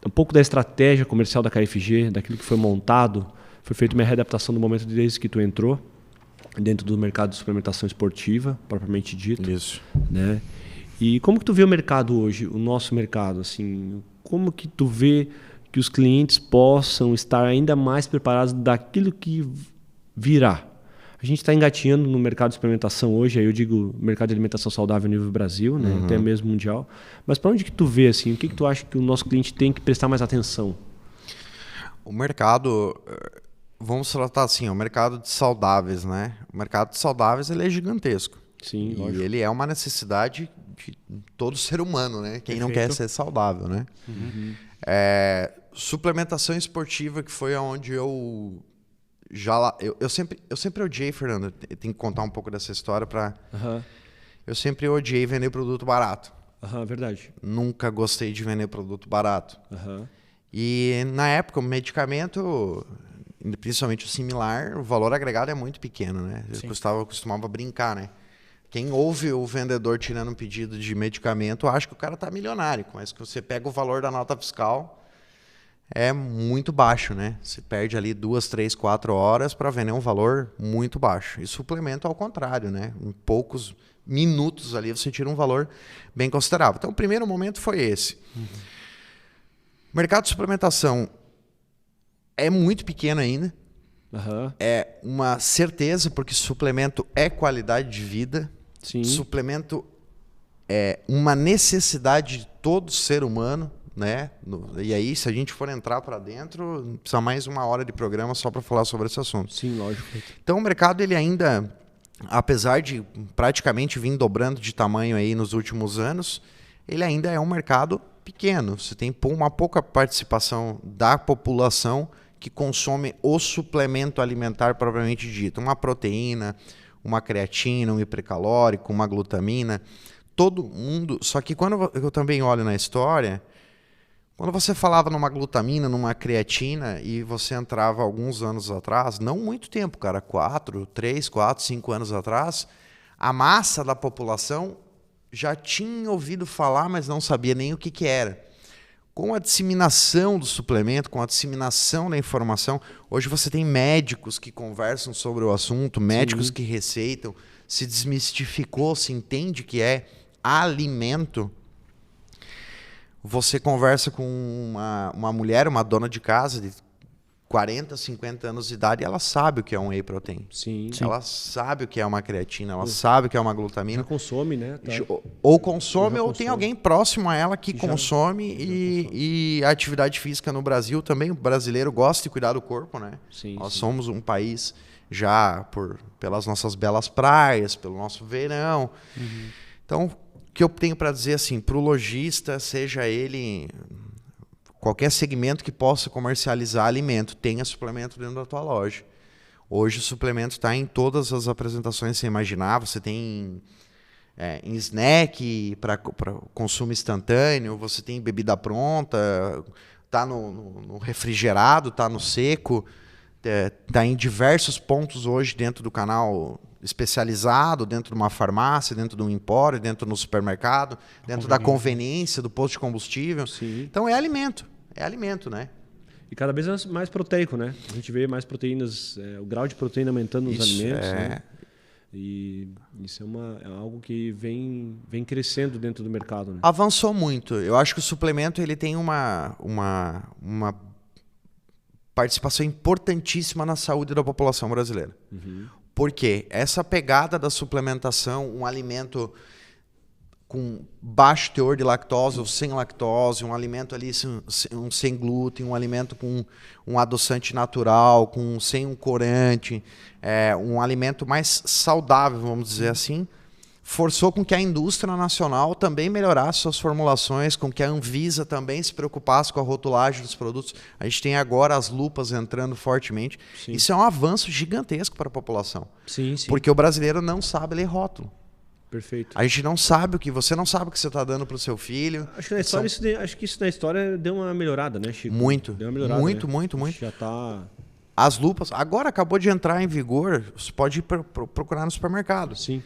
um pouco da estratégia comercial da KFG, daquilo que foi montado, foi feita uma readaptação do momento desde que tu entrou dentro do mercado de suplementação esportiva, propriamente dito. Isso. Né? E como que tu vê o mercado hoje, o nosso mercado? Assim, como que tu vê que os clientes possam estar ainda mais preparados daquilo que virá? A gente está engatinhando no mercado de suplementação hoje, aí eu digo mercado de alimentação saudável a nível Brasil, né? Até mesmo mundial. Mas para onde que tu vê, assim, o que tu acha que o nosso cliente tem que prestar mais atenção? O mercado, vamos tratar assim, o mercado de saudáveis, né? O mercado de saudáveis ele é gigantesco. Sim, e lógico. ele é uma necessidade de todo ser humano, né? Quem não quer ser saudável, né? Suplementação esportiva, que foi onde eu sempre odiei, Fernando. Eu tenho que contar um pouco dessa história para. Eu sempre odiei vender produto barato. Verdade. Nunca gostei de vender produto barato. E na época o medicamento, principalmente o similar, o valor agregado é muito pequeno, né? Eu costumava brincar, né? Quem ouve o vendedor tirando um pedido de medicamento acha que o cara tá milionário, mas que você pega o valor da nota fiscal é muito baixo, né? Você perde ali 2, 3, 4 horas para vender um valor muito baixo. E suplemento ao contrário, né? Em poucos minutos ali você tira um valor bem considerável. Então o primeiro momento foi esse. O mercado de suplementação é muito pequeno ainda. É uma certeza, porque suplemento é qualidade de vida. Sim. Suplemento é uma necessidade de todo ser humano, né? E aí, se a gente for entrar para dentro, precisa mais 1 hora de programa só para falar sobre esse assunto. Sim, lógico. Então, o mercado, ele ainda, apesar de praticamente vir dobrando de tamanho aí nos últimos anos, ele ainda é um mercado pequeno. Você tem uma pouca participação da população que consome o suplemento alimentar propriamente dito. Uma proteína, uma creatina, um hipercalórico, uma glutamina. Todo mundo... Só que quando eu também olho na história, quando você falava numa glutamina, numa creatina, e você entrava alguns anos atrás, não muito tempo, cara, 3, 4, 5 anos atrás, a massa da população já tinha ouvido falar, mas não sabia nem o que era. Com a disseminação do suplemento, com a disseminação da informação, hoje você tem médicos que conversam sobre o assunto, médicos que receitam, se desmistificou, se entende que é alimento. Você conversa com uma mulher, uma dona de casa de 40, 50 anos de idade, e ela sabe o que é um whey protein. Sim. Ela sabe o que é uma creatina, ela sabe o que é uma glutamina. Já consome, né? Ou consome, ou tem alguém próximo a ela que consome. E a atividade física no Brasil também, o brasileiro gosta de cuidar do corpo, né? Nós somos um país já pelas nossas belas praias, pelo nosso verão. Então, o que eu tenho para dizer assim, para o lojista, seja ele qualquer segmento que possa comercializar alimento, tenha suplemento dentro da tua loja. Hoje o suplemento está em todas as apresentações que você imaginar. Você tem em snack para consumo instantâneo, você tem bebida pronta, está no refrigerado, está no seco, está em diversos pontos hoje dentro do canal especializado, dentro de uma farmácia, dentro de um empório, dentro do supermercado, dentro da conveniência, do posto de combustível. Sim. Então é alimento, né? E cada vez mais proteico, né? A gente vê mais proteínas, o grau de proteína aumentando nos alimentos, né? E isso é algo que vem crescendo dentro do mercado, né? Avançou muito. Eu acho que o suplemento ele tem uma participação importantíssima na saúde da população brasileira. Uhum. Porque essa pegada da suplementação, um alimento com baixo teor de lactose ou sem lactose, um alimento ali sem glúten, um alimento com um adoçante natural, sem um corante, um alimento mais saudável, vamos dizer assim, forçou com que a indústria nacional também melhorasse suas formulações, com que a Anvisa também se preocupasse com a rotulagem dos produtos. A gente tem agora as lupas entrando fortemente. Sim. Isso é um avanço gigantesco para a população. Sim. Porque o brasileiro não sabe ler rótulo. Perfeito. A gente não sabe você não sabe o que você está dando para o seu filho. Acho que na história, acho que isso na história deu uma melhorada, né, Chico? Muito. Deu uma melhorada, muito. Já está. As lupas, agora acabou de entrar em vigor, você pode ir procurar no supermercado. Sim.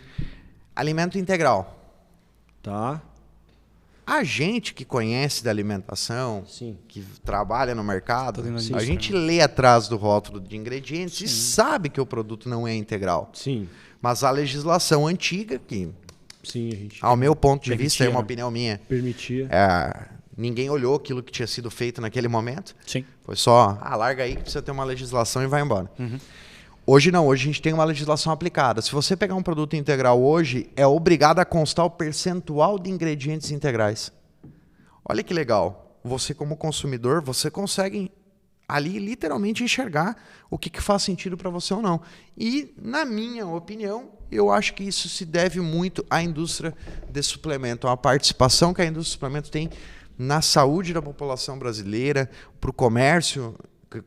Alimento integral. Tá. A gente que conhece da alimentação, sim, que trabalha no mercado, sim, a gente lê atrás do rótulo de ingredientes e sabe que o produto não é integral. Sim. Mas a legislação antiga, que, sim, a gente ao meu ponto de permitia, vista, é uma opinião minha, permitia. Ninguém olhou aquilo que tinha sido feito naquele momento. Sim. Foi só, larga aí que precisa ter uma legislação e vai embora. Uhum. Hoje não, hoje a gente tem uma legislação aplicada. Se você pegar um produto integral hoje, é obrigado a constar o percentual de ingredientes integrais. Olha que legal. Você como consumidor, você consegue ali literalmente enxergar o que faz sentido para você ou não. E, na minha opinião, eu acho que isso se deve muito à indústria de suplemento, à participação que a indústria de suplemento tem na saúde da população brasileira, para o comércio,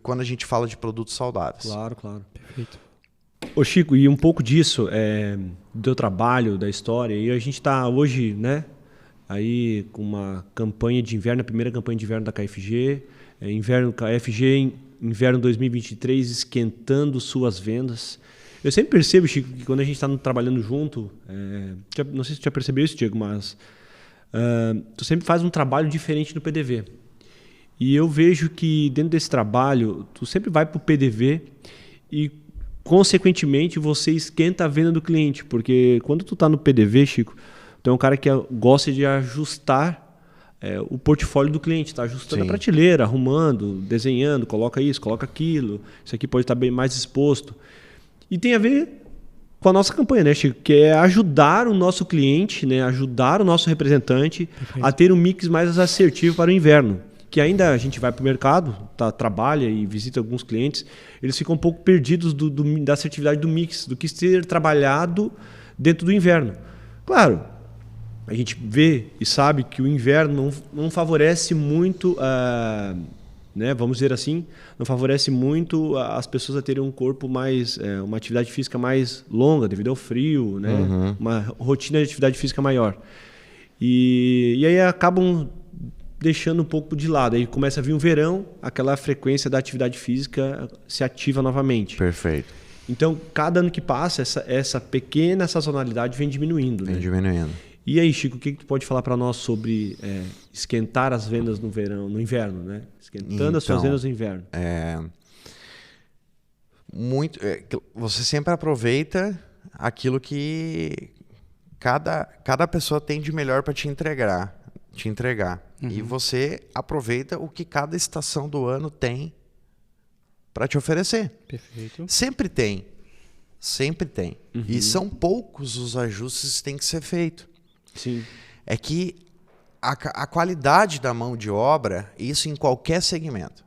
quando a gente fala de produtos saudáveis. Claro. Perfeito. Ô Chico, e um pouco disso, do teu trabalho, da história, e a gente está hoje, né, aí com uma campanha de inverno, a primeira campanha de inverno da KFG, KFG Inverno 2023 esquentando suas vendas. Eu sempre percebo, Chico, que quando a gente está trabalhando junto, não sei se tu já percebeu isso, Diego, mas tu sempre faz um trabalho diferente no PDV. E eu vejo que dentro desse trabalho, tu sempre vai para o PDV e, consequentemente, você esquenta a venda do cliente. Porque quando tu está no PDV, Chico, tu é um cara que gosta de ajustar o portfólio do cliente. Está ajustando a prateleira, arrumando, desenhando, coloca isso, coloca aquilo. Isso aqui pode estar bem mais exposto. E tem a ver com a nossa campanha, né, Chico? Que é ajudar o nosso cliente, né, ajudar o nosso representante a ter um mix mais assertivo para o inverno. Que ainda a gente vai para o mercado, trabalha e visita alguns clientes, eles ficam um pouco perdidos da assertividade do mix, do que ser trabalhado dentro do inverno. Claro, a gente vê e sabe que o inverno não favorece muito, né, vamos dizer assim, não favorece muito as pessoas a terem um corpo mais, uma atividade física mais longa devido ao frio, né, uma rotina de atividade física maior. E aí acabam deixando um pouco de lado. Aí começa a vir o verão, aquela frequência da atividade física se ativa novamente. Perfeito. Então, cada ano que passa, essa pequena sazonalidade vem diminuindo. Vem diminuindo. E aí, Chico, o que tu pode falar para nós sobre esquentar as vendas no inverno, né? Esquentando as suas vendas no inverno. Você sempre aproveita aquilo que cada pessoa tem de melhor para te entregar. E você aproveita o que cada estação do ano tem para te oferecer. Perfeito. Sempre tem. E são poucos os ajustes que têm que ser feitos. Sim. É que a qualidade da mão de obra, isso em qualquer segmento.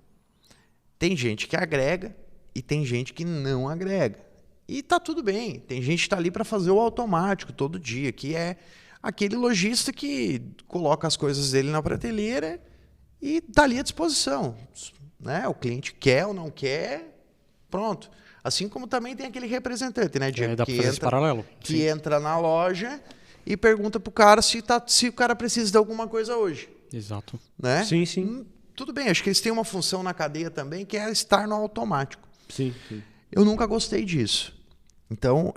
Tem gente que agrega e tem gente que não agrega. E tá tudo bem. Tem gente que está ali para fazer o automático todo dia, que é aquele lojista que coloca as coisas dele na prateleira e está ali à disposição. Né? O cliente quer ou não quer, pronto. Assim como também tem aquele representante, né, Diego, que entra na loja e pergunta para o cara se o cara precisa de alguma coisa hoje. Exato. Né? Sim. Tudo bem, acho que eles têm uma função na cadeia também, que é estar no automático. Sim, sim. Eu nunca gostei disso. Então,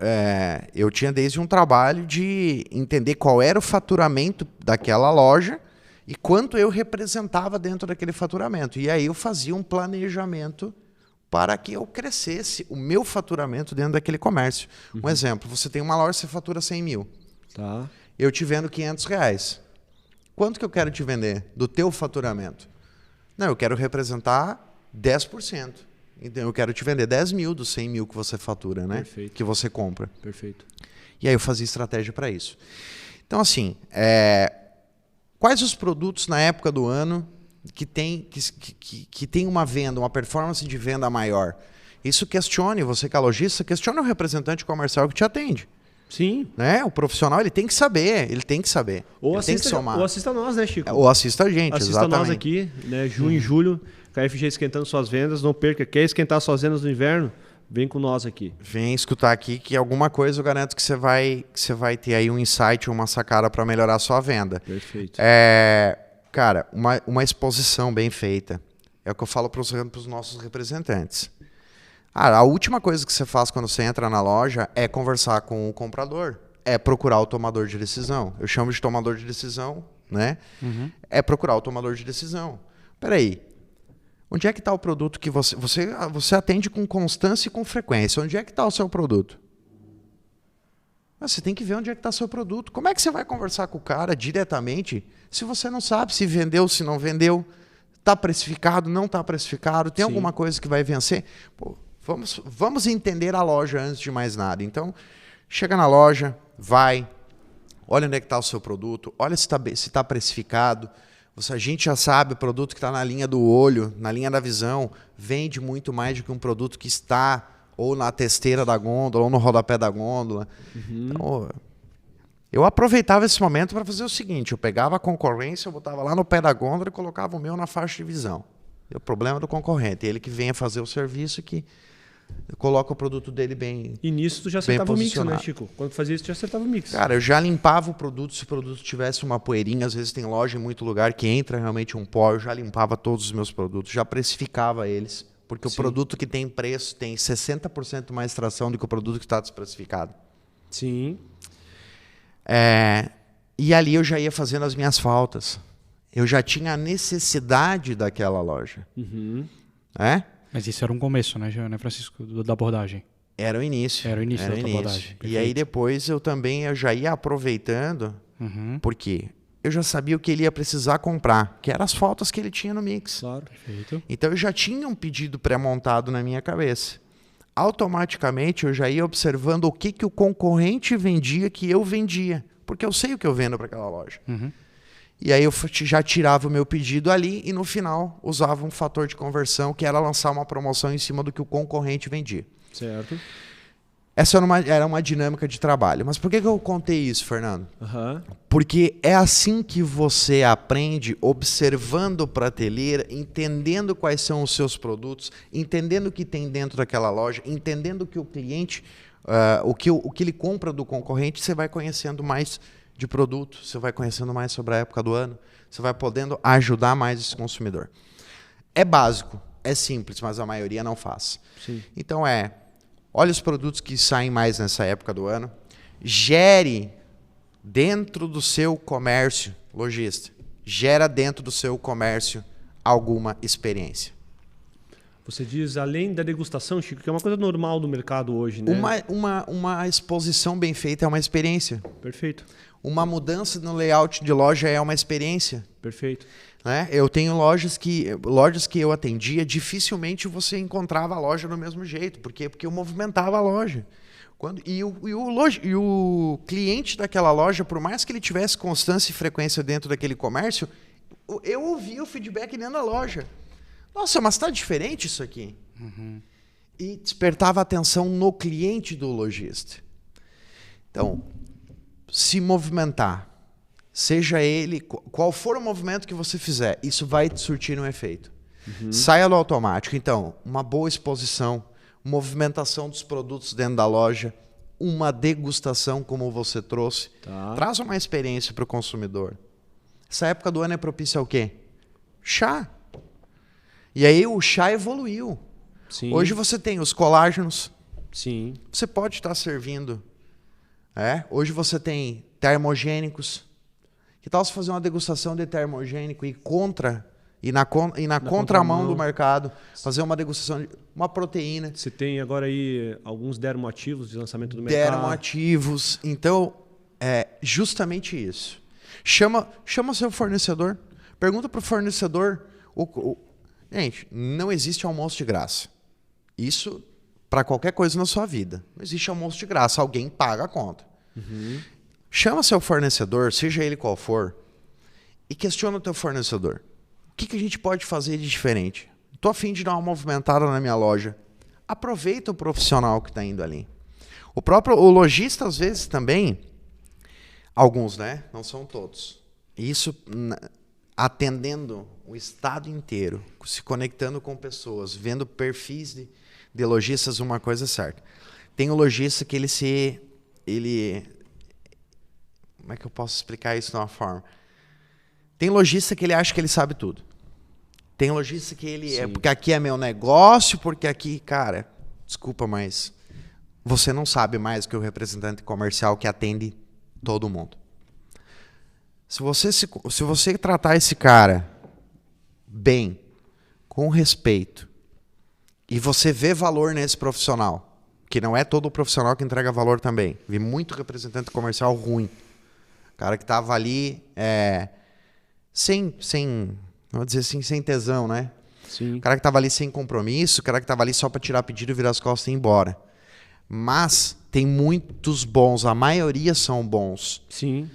eu tinha desde um trabalho de entender qual era o faturamento daquela loja e quanto eu representava dentro daquele faturamento. E aí eu fazia um planejamento para que eu crescesse o meu faturamento dentro daquele comércio. Um exemplo, você tem uma loja, você fatura 100 mil. Tá. Eu te vendo R$500. Quanto que eu quero te vender do teu faturamento? Não, eu quero representar 10%. Então, eu quero te vender 10 mil dos 100 mil que você fatura, né? Perfeito. Que você compra. Perfeito. E aí eu fazia estratégia para isso. Então, assim, quais os produtos na época do ano que tem uma venda, uma performance de venda maior? Isso questione, você que é lojista, questione o representante comercial que te atende. Sim. Né? O profissional ele tem que saber, ele tem que saber. Ou ele tem que somar. Ou assista nós, né, Chico? Ou assista a gente, assista exatamente. nós aqui, né? Junho e julho, KFG esquentando suas vendas. Não perca. Quer esquentar suas vendas no inverno? Vem com nós aqui. Vem escutar aqui que alguma coisa eu garanto que você vai ter aí um insight, uma sacada para melhorar a sua venda. Perfeito. Cara, uma exposição bem feita. É o que eu falo para os nossos representantes. A última coisa que você faz quando você entra na loja é conversar com o comprador. É procurar o tomador de decisão. Eu chamo de tomador de decisão, né? É procurar o tomador de decisão. Peraí, onde é que está o produto que você atende com constância e com frequência? Onde é que está o seu produto? Você tem que ver onde é que está o seu produto. Como é que você vai conversar com o cara diretamente se você não sabe se vendeu, se não vendeu? Está precificado, não está precificado? Tem alguma coisa que vai vencer? Pô, vamos entender a loja antes de mais nada. Então, chega na loja, vai, olha onde é que está o seu produto, olha se está precificado. A gente já sabe, o produto que está na linha do olho, na linha da visão, vende muito mais do que um produto que está ou na testeira da gôndola, ou no rodapé da gôndola. Então, eu aproveitava esse momento para fazer o seguinte, eu pegava a concorrência, eu botava lá no pé da gôndola e colocava o meu na faixa de visão. É o problema do concorrente, ele que venha fazer o serviço que coloca o produto dele bem. E nisso tu já acertava o mix, né, Chico? Quando tu fazia isso, tu já acertava o mix. Cara, eu já limpava o produto, se o produto tivesse uma poeirinha, às vezes tem loja em muito lugar que entra realmente um pó, eu já limpava todos os meus produtos, já precificava eles, porque o produto que tem preço tem 60% mais tração do que o produto que está desprecificado. Sim. E ali eu já ia fazendo as minhas faltas. Eu já tinha a necessidade daquela loja. Mas isso era um começo, né, Francisco, da abordagem? Era o início. Era o início da abordagem. Perfeito. E aí depois eu já ia aproveitando, porque eu já sabia o que ele ia precisar comprar, que eram as faltas que ele tinha no mix. Claro. Perfeito. Então eu já tinha um pedido pré-montado na minha cabeça. Automaticamente eu já ia observando o que o concorrente vendia que eu vendia, porque eu sei o que eu vendo para aquela loja. E aí eu já tirava o meu pedido ali e no final usava um fator de conversão que era lançar uma promoção em cima do que o concorrente vendia. Certo. Essa era uma dinâmica de trabalho. Mas por que eu contei isso, Fernando? Porque é assim que você aprende, observando prateleira, entendendo quais são os seus produtos, entendendo o que tem dentro daquela loja, entendendo que o cliente, o que ele compra do concorrente, você vai conhecendo mais de produto, você vai conhecendo mais sobre a época do ano, você vai podendo ajudar mais esse consumidor. É básico, é simples, mas a maioria não faz. Sim. Então olha os produtos que saem mais nessa época do ano, gere dentro do seu comércio, lojista, gera dentro do seu comércio alguma experiência. Você diz, além da degustação, Chico, que é uma coisa normal do mercado hoje, né? Uma exposição bem feita é uma experiência. Perfeito. Uma mudança no layout de loja é uma experiência. Perfeito. Né? Eu tenho lojas que eu atendia, dificilmente você encontrava a loja do mesmo jeito. Por quê? Porque eu movimentava a loja. E o cliente daquela loja, por mais que ele tivesse constância e frequência dentro daquele comércio, eu ouvia o feedback dentro da loja. Nossa, mas está diferente isso aqui. E despertava atenção no cliente do lojista. Então, se movimentar, seja ele, qual for o movimento que você fizer, isso vai te surtir um efeito. Saia do automático. Então, uma boa exposição, movimentação dos produtos dentro da loja, uma degustação como você trouxe. Traz uma experiência para o consumidor. Essa época do ano é propícia ao quê? Chá. E aí o chá evoluiu. Sim. Hoje você tem os colágenos. Sim. Você pode estar servindo. Hoje você tem termogênicos. Que tal você fazer uma degustação de termogênico e na contramão do mercado, fazer uma degustação de uma proteína. Você tem agora aí alguns dermoativos de lançamento do mercado. Dermoativos. Então, é justamente isso. Chama seu fornecedor. Pergunta para o fornecedor. Gente, não existe almoço de graça. Isso para qualquer coisa na sua vida. Não existe almoço de graça. Alguém paga a conta. Uhum. Chama seu fornecedor, seja ele qual for, e questiona o teu fornecedor. O que a gente pode fazer de diferente? Estou a fim de dar uma movimentada na minha loja. Aproveita o profissional que está indo ali. O lojista, às vezes, também, alguns, né? Não são todos. Isso atendendo o estado inteiro, se conectando com pessoas, vendo perfis de lojistas, uma coisa é certa. Tem o lojista que como é que eu posso explicar isso de uma forma? Tem lojista que ele acha que ele sabe tudo. Tem lojista que ele porque aqui é meu negócio, porque aqui, cara, desculpa, mas você não sabe mais que o representante comercial que atende todo mundo. Se você tratar esse cara bem, com respeito, e você vê valor nesse profissional, que não é todo profissional que entrega valor também. Vi muito representante comercial ruim. Cara que tava ali vamos dizer assim, sem tesão, né? Sim. O cara que tava ali sem compromisso, o cara que tava ali só para tirar pedido, virar as costas e ir embora. Mas tem muitos bons, a maioria são bons. Sim.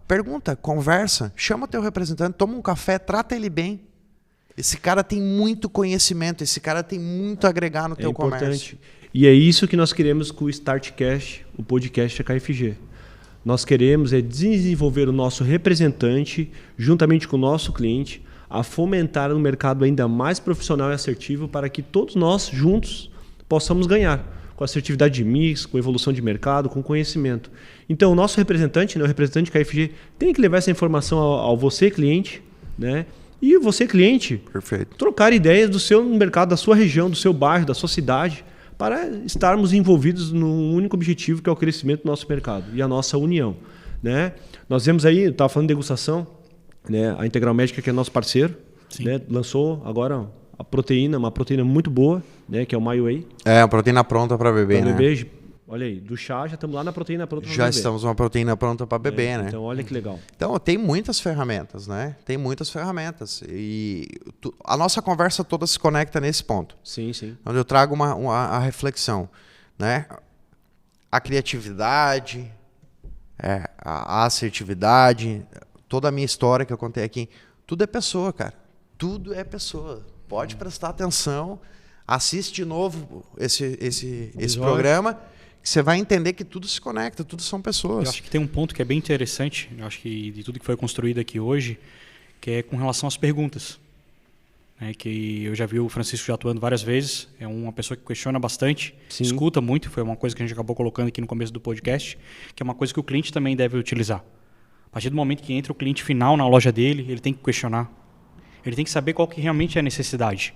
Pergunta, conversa, chama teu representante, toma um café, trata ele bem. Esse cara tem muito conhecimento, esse cara tem muito a agregar no teu comércio. E é isso que nós queremos com o StartCast, o podcast da KFG. Nós queremos desenvolver o nosso representante, juntamente com o nosso cliente, a fomentar um mercado ainda mais profissional e assertivo para que todos nós, juntos, possamos ganhar. Com assertividade de mix, com evolução de mercado, com conhecimento. Então, o nosso representante, né, o representante KFG, tem que levar essa informação ao você, cliente, né? E você, cliente, perfeito, trocar ideias do seu mercado, da sua região, do seu bairro, da sua cidade, para estarmos envolvidos num único objetivo, que é o crescimento do nosso mercado e a nossa união, né? Nós vemos aí, eu estava falando de degustação, né? A Integral Médica, que é nosso parceiro, né? Lançou agora a proteína, uma proteína muito boa, né? Que é o MyWay. A proteína pronta para beber, né? Olha aí, do chá já estamos lá na proteína pronta para beber. Já estamos uma proteína pronta para beber, né? Então, olha que legal. Então, tem muitas ferramentas, né? Tem muitas ferramentas. E a nossa conversa toda se conecta nesse ponto. Sim, sim. Onde eu trago a reflexão, né? A criatividade, a assertividade, toda a minha história que eu contei aqui, tudo é pessoa, cara. Tudo é pessoa. Pode prestar atenção, assiste de novo esse programa, que você vai entender que tudo se conecta, tudo são pessoas. Eu acho que tem um ponto que é bem interessante, eu acho que de tudo que foi construído aqui hoje, que é com relação às perguntas. Que eu já vi o Francisco já atuando várias vezes, é uma pessoa que questiona bastante, escuta muito, foi uma coisa que a gente acabou colocando aqui no começo do podcast, que é uma coisa que o cliente também deve utilizar. A partir do momento que entra o cliente final na loja dele, ele tem que questionar. Ele tem que saber qual que realmente é a necessidade.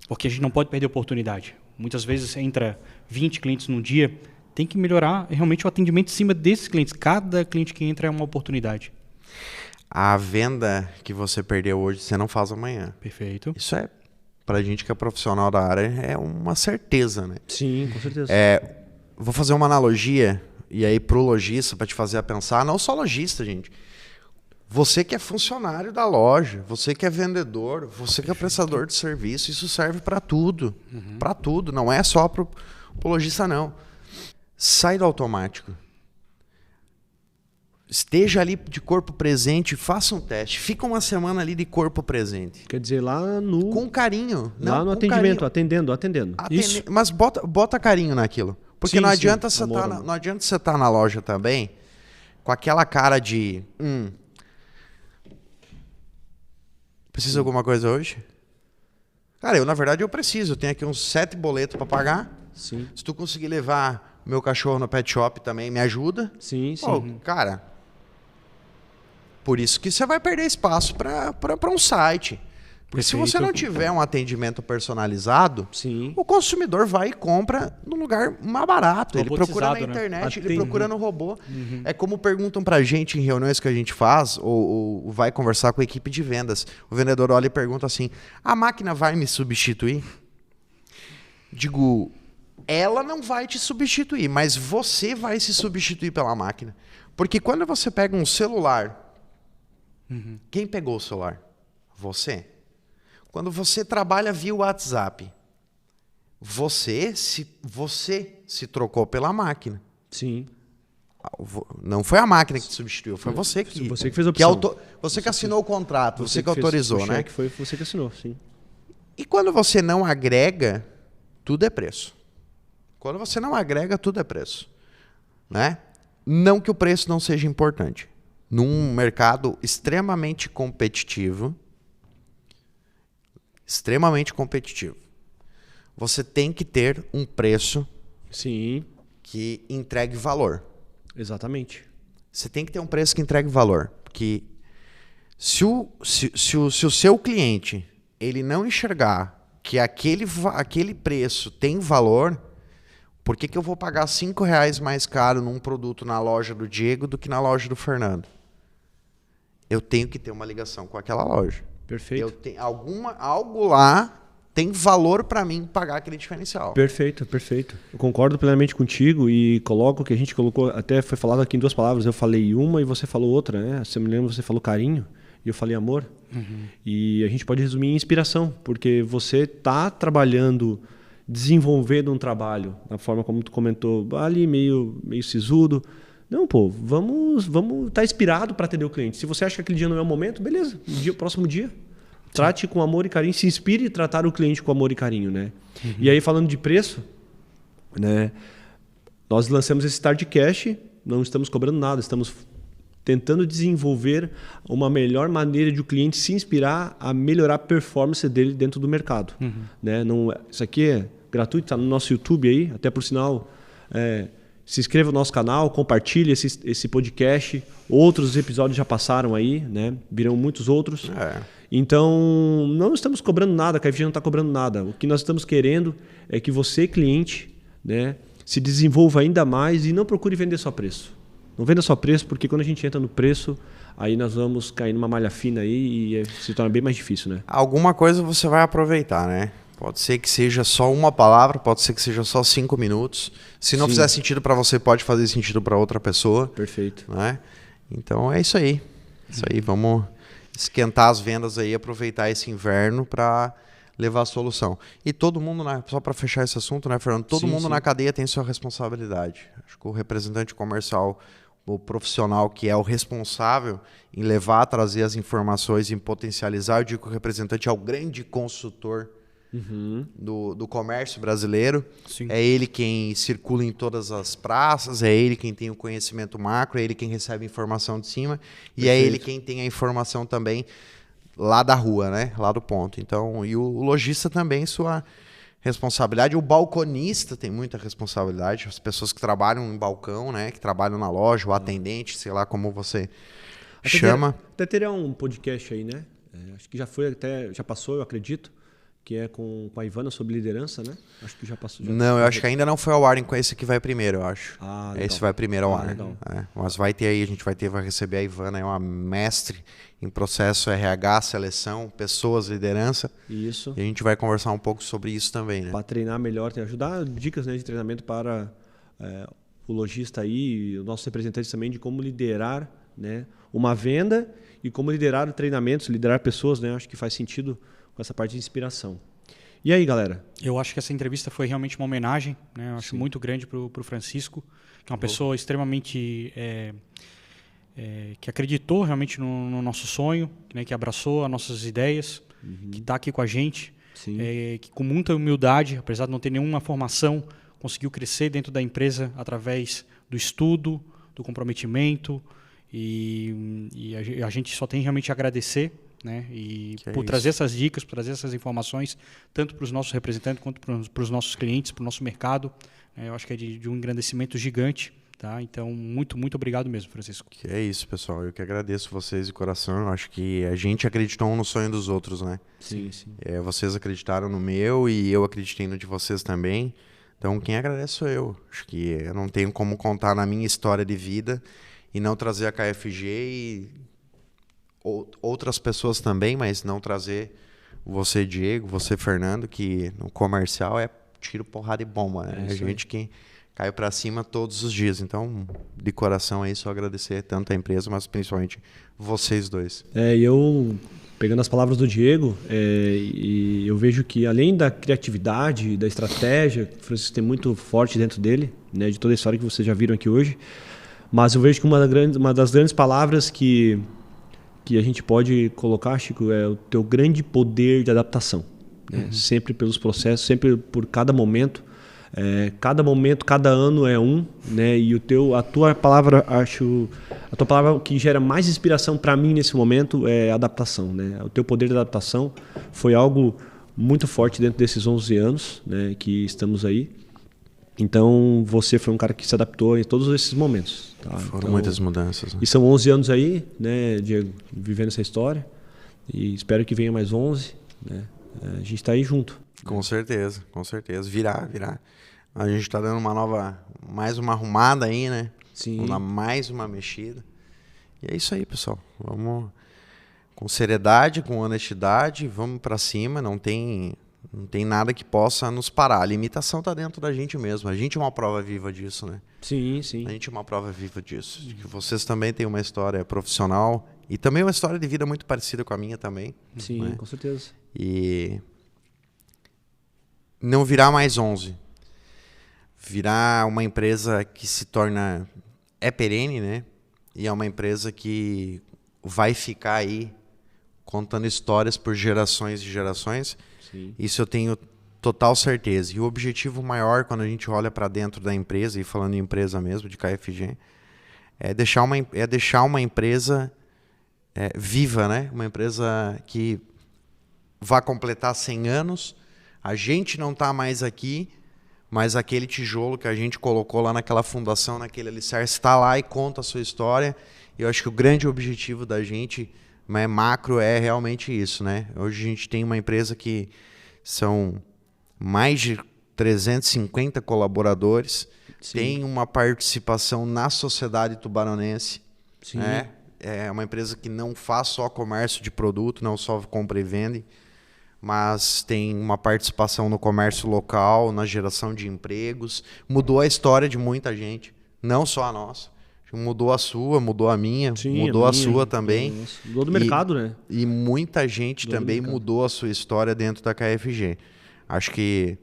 Porque a gente não pode perder a oportunidade. Muitas vezes entra 20 clientes num dia, tem que melhorar realmente o atendimento em cima desses clientes. Cada cliente que entra é uma oportunidade. A venda que você perdeu hoje, você não faz amanhã. Perfeito. Isso pra gente que é profissional da área, é uma certeza, né? Sim, com certeza. Vou fazer uma analogia, e aí pro lojista, para te fazer a pensar, não só lojista, gente. Você que é funcionário da loja, você que é vendedor, você que é prestador de serviço, isso serve para tudo. Para tudo, não é só pro lojista, não. Sai do automático. Esteja ali de corpo presente, faça um teste. Fica uma semana ali de corpo presente. Quer dizer, lá no... Com carinho. Lá no atendimento, atendendo. Isso. Mas bota carinho naquilo. Porque não adianta você estar na loja também com aquela cara de... Precisa de alguma coisa hoje? Cara, na verdade, eu preciso. Eu tenho aqui uns 7 boletos para pagar. Sim. Se tu conseguir levar meu cachorro no pet shop também, me ajuda. Sim, sim. Pô, cara, por isso que você vai perder espaço para um site. Porque se você não tiver um atendimento personalizado, o consumidor vai e compra no lugar mais barato. Ele procura na internet, ele procura no robô. É como perguntam pra gente em reuniões que a gente faz, ou vai conversar com a equipe de vendas. O vendedor olha e pergunta assim, a máquina vai me substituir? Digo, ela não vai te substituir, mas você vai se substituir pela máquina. Porque quando você pega um celular, quem pegou o celular? Você. Quando você trabalha via WhatsApp, você se trocou pela máquina. Sim. Não foi a máquina que te substituiu, foi você que fez a opção. Você que assinou o contrato, você que autorizou, né? Foi você que assinou, sim. E quando você não agrega, tudo é preço. Quando você não agrega, tudo é preço. Né? Não que o preço não seja importante. Num mercado extremamente competitivo, você tem que ter um preço que entregue valor. Exatamente. Você tem que ter um preço que entregue valor. Porque se o seu cliente ele não enxergar que aquele preço tem valor, por que eu vou pagar R$5 mais caro num produto na loja do Diego do que na loja do Fernando? Eu tenho que ter uma ligação com aquela loja. Perfeito. Eu tenho algo lá tem valor para mim pagar aquele diferencial. Perfeito. Eu concordo plenamente contigo e coloco o que a gente colocou, até foi falado aqui em 2 palavras. Eu falei uma e você falou outra, né? Se eu me lembro, você falou carinho e eu falei amor. E a gente pode resumir em inspiração, porque você está trabalhando, desenvolvendo um trabalho, da forma como tu comentou, ali meio sisudo. Não, pô, vamos estar inspirado para atender o cliente. Se você acha que aquele dia não é o momento, beleza. Próximo dia, trate com amor e carinho, se inspire em tratar o cliente com amor e carinho, né? E aí, falando de preço, né? Nós lançamos esse Start Cash, não estamos cobrando nada, estamos tentando desenvolver uma melhor maneira de o cliente se inspirar a melhorar a performance dele dentro do mercado. Né? Não, isso aqui é gratuito, está no nosso YouTube aí, até por sinal... se inscreva no nosso canal, compartilhe esse podcast. Outros episódios já passaram aí, né? Virão muitos outros. Então, não estamos cobrando nada, a KFG não está cobrando nada. O que nós estamos querendo é que você, cliente, né, se desenvolva ainda mais e não procure vender só preço. Não venda só preço, porque quando a gente entra no preço, aí nós vamos cair numa malha fina aí e se torna bem mais difícil, né? Alguma coisa você vai aproveitar, né? Pode ser que seja só uma palavra, pode ser que seja só 5 minutos. Se não fizer sentido para você, pode fazer sentido para outra pessoa. Perfeito. Né? Então é isso aí. Vamos esquentar as vendas aí, aproveitar esse inverno para levar a solução. E todo mundo, né, só para fechar esse assunto, né, Fernando? Todo mundo na cadeia tem sua responsabilidade. Acho que o representante comercial, o profissional que é o responsável em levar, trazer as informações, em potencializar, eu digo que o representante é o grande consultor do comércio brasileiro. É ele quem circula em todas as praças, é ele quem tem o conhecimento macro, é ele quem recebe informação de cima. E é ele quem tem a informação também lá da rua, né? Lá do ponto. Então, e o lojista também, sua responsabilidade. O balconista tem muita responsabilidade. As pessoas que trabalham em balcão, né? Que trabalham na loja, o atendente, sei lá como você chama. Até teria um podcast aí, né? Acho que já passou, eu acredito. Que é com a Ivana sobre liderança, né? Acho que já passou. Não, eu acho que ainda não foi ao ar, com esse que vai primeiro, eu acho. Esse vai primeiro ao ar. Mas vai ter aí, a gente vai receber a Ivana, é uma mestre em processo RH, seleção, pessoas, liderança. Isso. E a gente vai conversar um pouco sobre isso também, né? Para treinar melhor, ajudar dicas, né, de treinamento para o lojista aí, os nossos representantes também, de como liderar, né, uma venda e como liderar treinamentos, liderar pessoas, né? Acho que faz sentido com essa parte de inspiração. E aí, galera? Eu acho que essa entrevista foi realmente uma homenagem, né? Eu acho muito grande para o Francisco, que é uma pessoa extremamente... que acreditou realmente no nosso sonho, né? Que abraçou as nossas ideias, que está aqui com a gente, que com muita humildade, apesar de não ter nenhuma formação, conseguiu crescer dentro da empresa através do estudo, do comprometimento, e a gente só tem realmente a agradecer, né? E por trazer essas dicas, por trazer essas informações, tanto para os nossos representantes quanto para os nossos clientes, para o nosso mercado. Eu acho que é de um engrandecimento gigante. Tá? Então, muito, muito obrigado mesmo, Francisco. Que é isso, pessoal. Eu que agradeço vocês de coração. Eu acho que a gente acreditou um no sonho dos outros, né? Sim, sim. Vocês acreditaram no meu e eu acreditei no de vocês também. Então, quem agradece sou eu. Acho que eu não tenho como contar na minha história de vida e não trazer a KFG e outras pessoas também, mas não trazer você, Diego, você, Fernando, que no comercial é tiro, porrada e bomba, né? É gente que caiu para cima todos os dias. Então, de coração aí, só agradecer tanto a empresa, mas principalmente vocês dois. Eu, pegando as palavras do Diego, e eu vejo que além da criatividade, da estratégia, o Francisco tem muito forte dentro dele, né, de toda a história que vocês já viram aqui hoje, mas eu vejo que uma das grandes palavras que a gente pode colocar, Chico, é o teu grande poder de adaptação. Né? Sempre pelos processos, sempre por cada momento. Cada ano é um, né? E a tua palavra, a tua palavra que gera mais inspiração para mim nesse momento é adaptação, né? O teu poder de adaptação foi algo muito forte dentro desses 11 anos, né, que estamos aí. Então, você foi um cara que se adaptou em todos esses momentos. Tá? Foram muitas mudanças. Né? E são 11 anos aí, né, Diego, vivendo essa história. E espero que venha mais 11, né? A gente está aí junto. Com certeza, com certeza. Virar. A gente está dando mais uma arrumada aí, né? Sim. Vamos dar mais uma mexida. E é isso aí, pessoal. Vamos com seriedade, com honestidade, vamos para cima. Não tem nada que possa nos parar. A limitação está dentro da gente mesmo. A gente é uma prova viva disso, né? Sim. A gente é uma prova viva disso. De que vocês também têm uma história profissional e também uma história de vida muito parecida com a minha também. Sim, né? Com certeza. E não virar mais 11. Virar uma empresa que se torna... É perene, né? E é uma empresa que vai ficar aí contando histórias por gerações e gerações. Sim. Isso eu tenho total certeza. E o objetivo maior, quando a gente olha para dentro da empresa, e falando em empresa mesmo, de KFG, é deixar uma empresa viva, né? Uma empresa que vai completar 100 anos. A gente não está mais aqui, mas aquele tijolo que a gente colocou lá naquela fundação, naquele alicerce, está lá e conta a sua história. E eu acho que o grande objetivo da gente, macro, é realmente isso, né? Hoje a gente tem uma empresa que são mais de 350 colaboradores, Sim. tem uma participação na sociedade tubaronense. Sim. Né? É uma empresa que não faz só comércio de produto, não só compra e vende, mas tem uma participação no comércio local, na geração de empregos. Mudou a história de muita gente, não só a nossa. Mudou a sua, mudou a minha, Sim, mudou a sua também. Mudou do mercado, né? E muita gente também mudou a sua história dentro da KFG. Acho que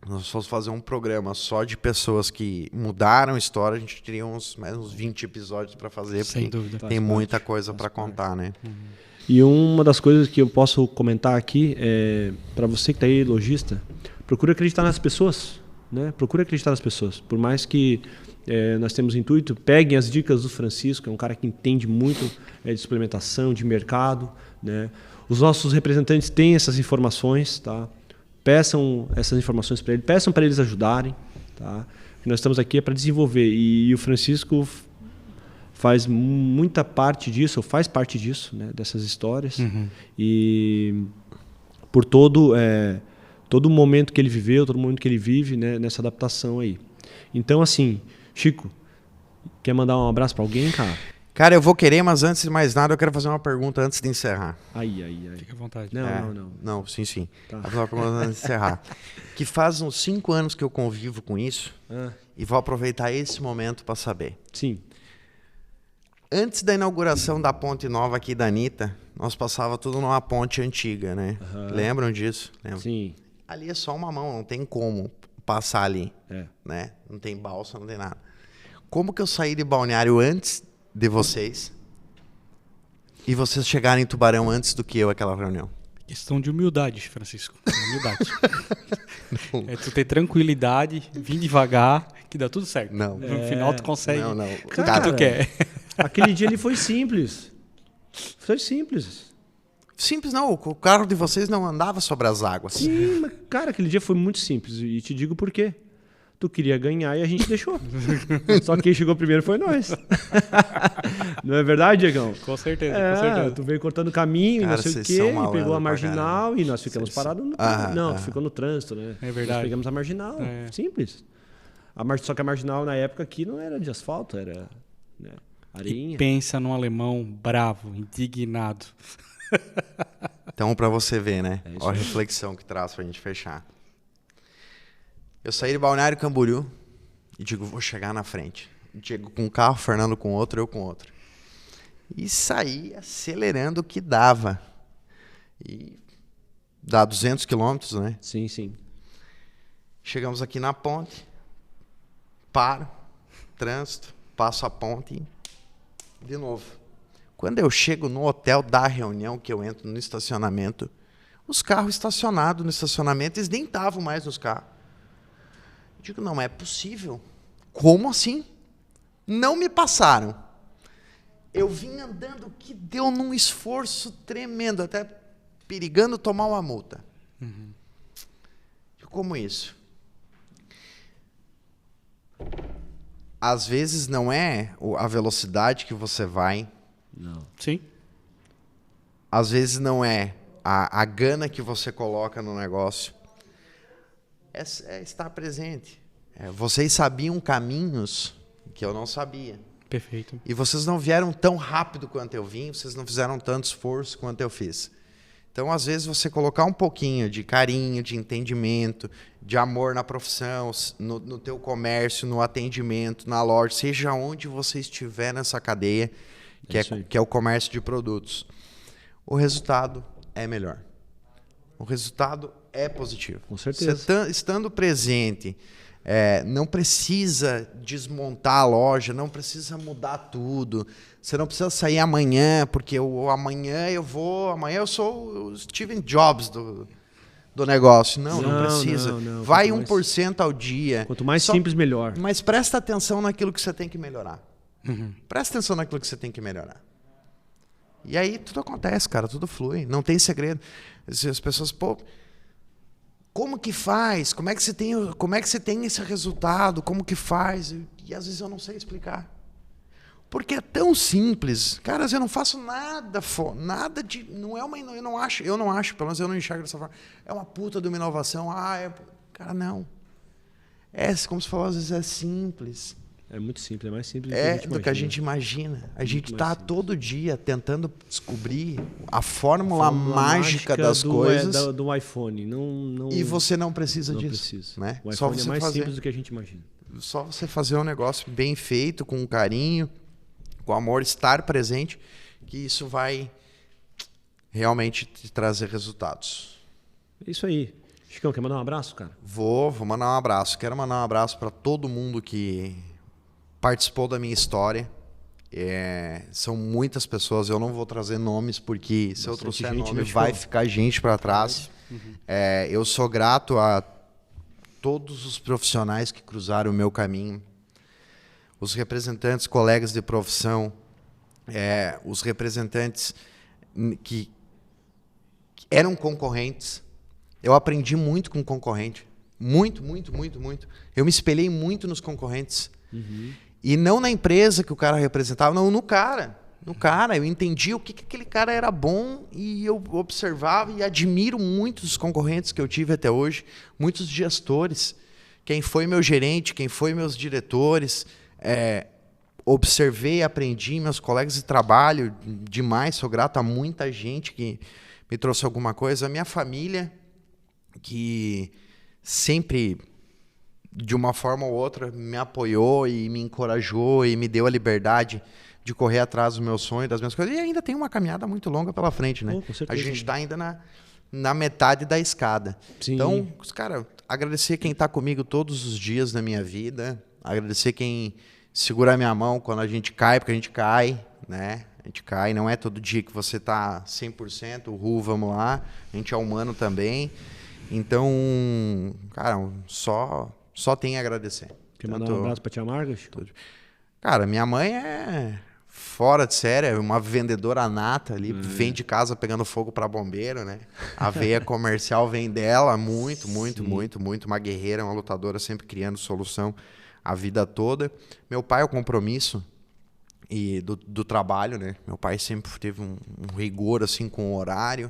nós fomos fazer um programa só de pessoas que mudaram a história, a gente teria mais uns 20 episódios para fazer, Sem porque dúvida. tem muita coisa para contar, né? E uma das coisas que eu posso comentar aqui é, para você que está aí, lojista, procure acreditar nas pessoas, né? Procure acreditar nas pessoas. Por mais que nós temos intuito, peguem as dicas do Francisco, é um cara que entende muito de suplementação, de mercado, né? Os nossos representantes têm essas informações, tá? Peçam essas informações para eles, peçam para eles ajudarem, tá? Nós estamos aqui para desenvolver e o Francisco faz muita parte disso, ou faz parte disso, né? Dessas histórias. E por todo o momento que ele viveu, todo o momento que ele vive, né? Nessa adaptação aí. Então, assim, Chico, quer mandar um abraço para alguém, cara? Cara, eu vou querer, mas antes de mais nada, eu quero fazer uma pergunta antes de encerrar. Fica à vontade. Não. Não, sim. Tá. Vou fazer uma pergunta antes de encerrar. Que faz uns 5 anos que eu convivo com isso e vou aproveitar esse momento para saber. Sim. Antes da inauguração da ponte nova aqui da Anitta, nós passava tudo numa ponte antiga, né? Lembram disso? Lembram? Sim. Ali é só uma mão, não tem como passar ali, É. né? Não tem balsa, não tem nada. Como que eu saí de Balneário antes de vocês e vocês chegaram em Tubarão antes do que eu aquela reunião? Questão de humildade, Francisco. Humildade. É tu ter tranquilidade, vir devagar, que dá tudo certo. Não. No final tu consegue Não. o que tu quer. Aquele dia ele foi simples. Foi simples. Simples não, o carro de vocês não andava sobre as águas. Sim, mas, cara, aquele dia foi muito simples. E te digo por quê. tu queria ganhar e a gente deixou. Só que quem chegou primeiro foi nós. Não é verdade, Diegão? Com certeza, com certeza. Tu veio cortando caminho e não sei o quê, e pegou a marginal e nós ficamos parados no... tu ficou no trânsito, né? É verdade. Nós pegamos a marginal, simples. Só que a marginal na época aqui não era de asfalto, era areinha. E pensa num alemão bravo, indignado. Então, para você ver, né? Olha a reflexão que traz pra gente fechar. Eu saí de Balneário Camboriú e digo, vou chegar na frente. Diego com um carro, Fernando com outro, eu com outro. E saí acelerando o que dava. E dá 200 quilômetros, né? Sim, sim. Chegamos aqui na ponte, paro, trânsito, passo a ponte e de novo. Quando eu chego no hotel da reunião, que eu entro no estacionamento, os carros estacionados no estacionamento, eles nem estavam mais nos carros. Digo, não é possível. Como assim? Não me passaram. Eu vim andando que deu num esforço tremendo, até perigando tomar uma multa. Digo, como isso? Às vezes não é a velocidade que você vai. Não. Sim. Às vezes não é a gana que você coloca no negócio. É estar presente. Vocês sabiam caminhos que eu não sabia. Perfeito. E vocês não vieram tão rápido quanto eu vim, vocês não fizeram tanto esforço quanto eu fiz. Então, às vezes, você colocar um pouquinho de carinho, de entendimento, de amor na profissão, no teu comércio, no atendimento, na loja, seja onde você estiver nessa cadeia, que é o comércio de produtos, o resultado é melhor. O resultado é positivo. Com certeza. Você estando presente, não precisa desmontar a loja, não precisa mudar tudo. Você não precisa sair amanhã, porque amanhã eu sou o Steve Jobs do negócio. Não precisa. Não. Vai 1% ao dia. Quanto mais simples, melhor. Mas presta atenção naquilo que você tem que melhorar. Presta atenção naquilo que você tem que melhorar. E aí tudo acontece, cara, tudo flui, não tem segredo. As pessoas, como que faz? Como é que você tem esse resultado? Como que faz? E às vezes eu não sei explicar. Porque é tão simples. Cara, eu não faço nada de... Não é uma... Eu não acho, pelo menos eu não enxergo dessa forma. É uma puta de uma inovação. Cara, não. Como você falou, às vezes é simples. É muito simples, é mais simples do que a gente imagina. A gente está todo dia tentando descobrir a fórmula mágica das coisas. Do iPhone. Não, e você não precisa disso. Precisa. Né? O iPhone é mais simples do que a gente imagina. Só você fazer um negócio bem feito, com carinho, com amor, estar presente, que isso vai realmente te trazer resultados. É isso aí. Chicão, quer mandar um abraço, cara? Vou mandar um abraço. Quero mandar um abraço para todo mundo que participou da minha história. São muitas pessoas, eu não vou trazer nomes, porque se eu trouxer nome vai ficar gente para trás. Eu sou grato a todos os profissionais que cruzaram o meu caminho, os representantes, colegas de profissão, os representantes que eram concorrentes. Eu aprendi muito com concorrente, muito. Eu me espelhei muito nos concorrentes. E não na empresa que o cara representava, não, no cara. Eu entendi o que aquele cara era bom e eu observava e admiro muitos dos concorrentes que eu tive até hoje, muitos gestores, quem foi meu gerente, quem foi meus diretores, observei, aprendi, meus colegas de trabalho, demais, sou grato a muita gente que me trouxe alguma coisa, a minha família, que sempre, de uma forma ou outra, me apoiou e me encorajou e me deu a liberdade de correr atrás do meu sonho, das minhas coisas. E ainda tem uma caminhada muito longa pela frente, né? Com certeza. A gente está ainda na metade da escada. Sim. Então, cara, agradecer quem está comigo todos os dias na minha vida, agradecer quem segura a minha mão quando a gente cai, porque a gente cai, né? A gente cai, não é todo dia que você está 100%, vamos lá, a gente é humano também. Então, cara, só tem a agradecer. Quer mandar um abraço para a tia Marga? Cara, minha mãe fora de série, uma vendedora nata ali, vem de casa pegando fogo para bombeiro, né? A veia comercial vem dela, muito, uma guerreira, uma lutadora, sempre criando solução a vida toda. Meu pai, o compromisso e do trabalho, né? Meu pai sempre teve um rigor assim com o horário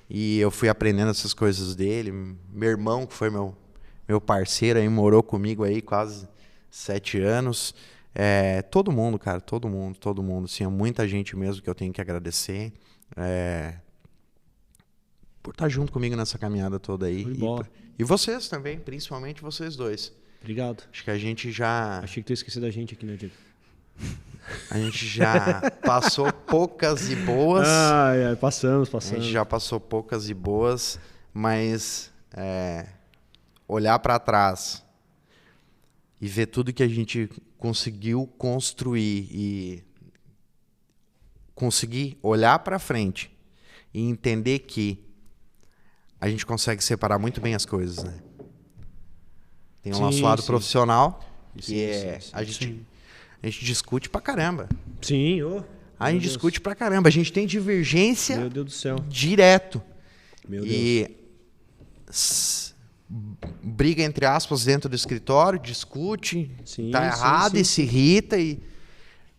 e eu fui aprendendo essas coisas dele. Meu irmão, que foi meu parceiro, aí morou comigo aí quase 7 anos. Todo mundo, cara, todo mundo. Assim, muita gente mesmo que eu tenho que agradecer por estar junto comigo nessa caminhada toda aí. E vocês também, principalmente vocês dois. Obrigado. Acho que a gente já... Achei que tu ia esquecer da gente aqui, né, Diego? A gente já passou poucas e boas. Passamos. A gente já passou poucas e boas, mas olhar para trás e ver tudo que a gente conseguiu construir e conseguir olhar para frente e entender que a gente consegue separar muito bem as coisas, né? Tem o nosso lado profissional, que a gente discute pra caramba. Sim, a gente discute pra caramba. A gente tem divergência, meu Deus do céu, direto. Meu Deus. E briga, entre aspas, dentro do escritório, discute, tá errado e se irrita.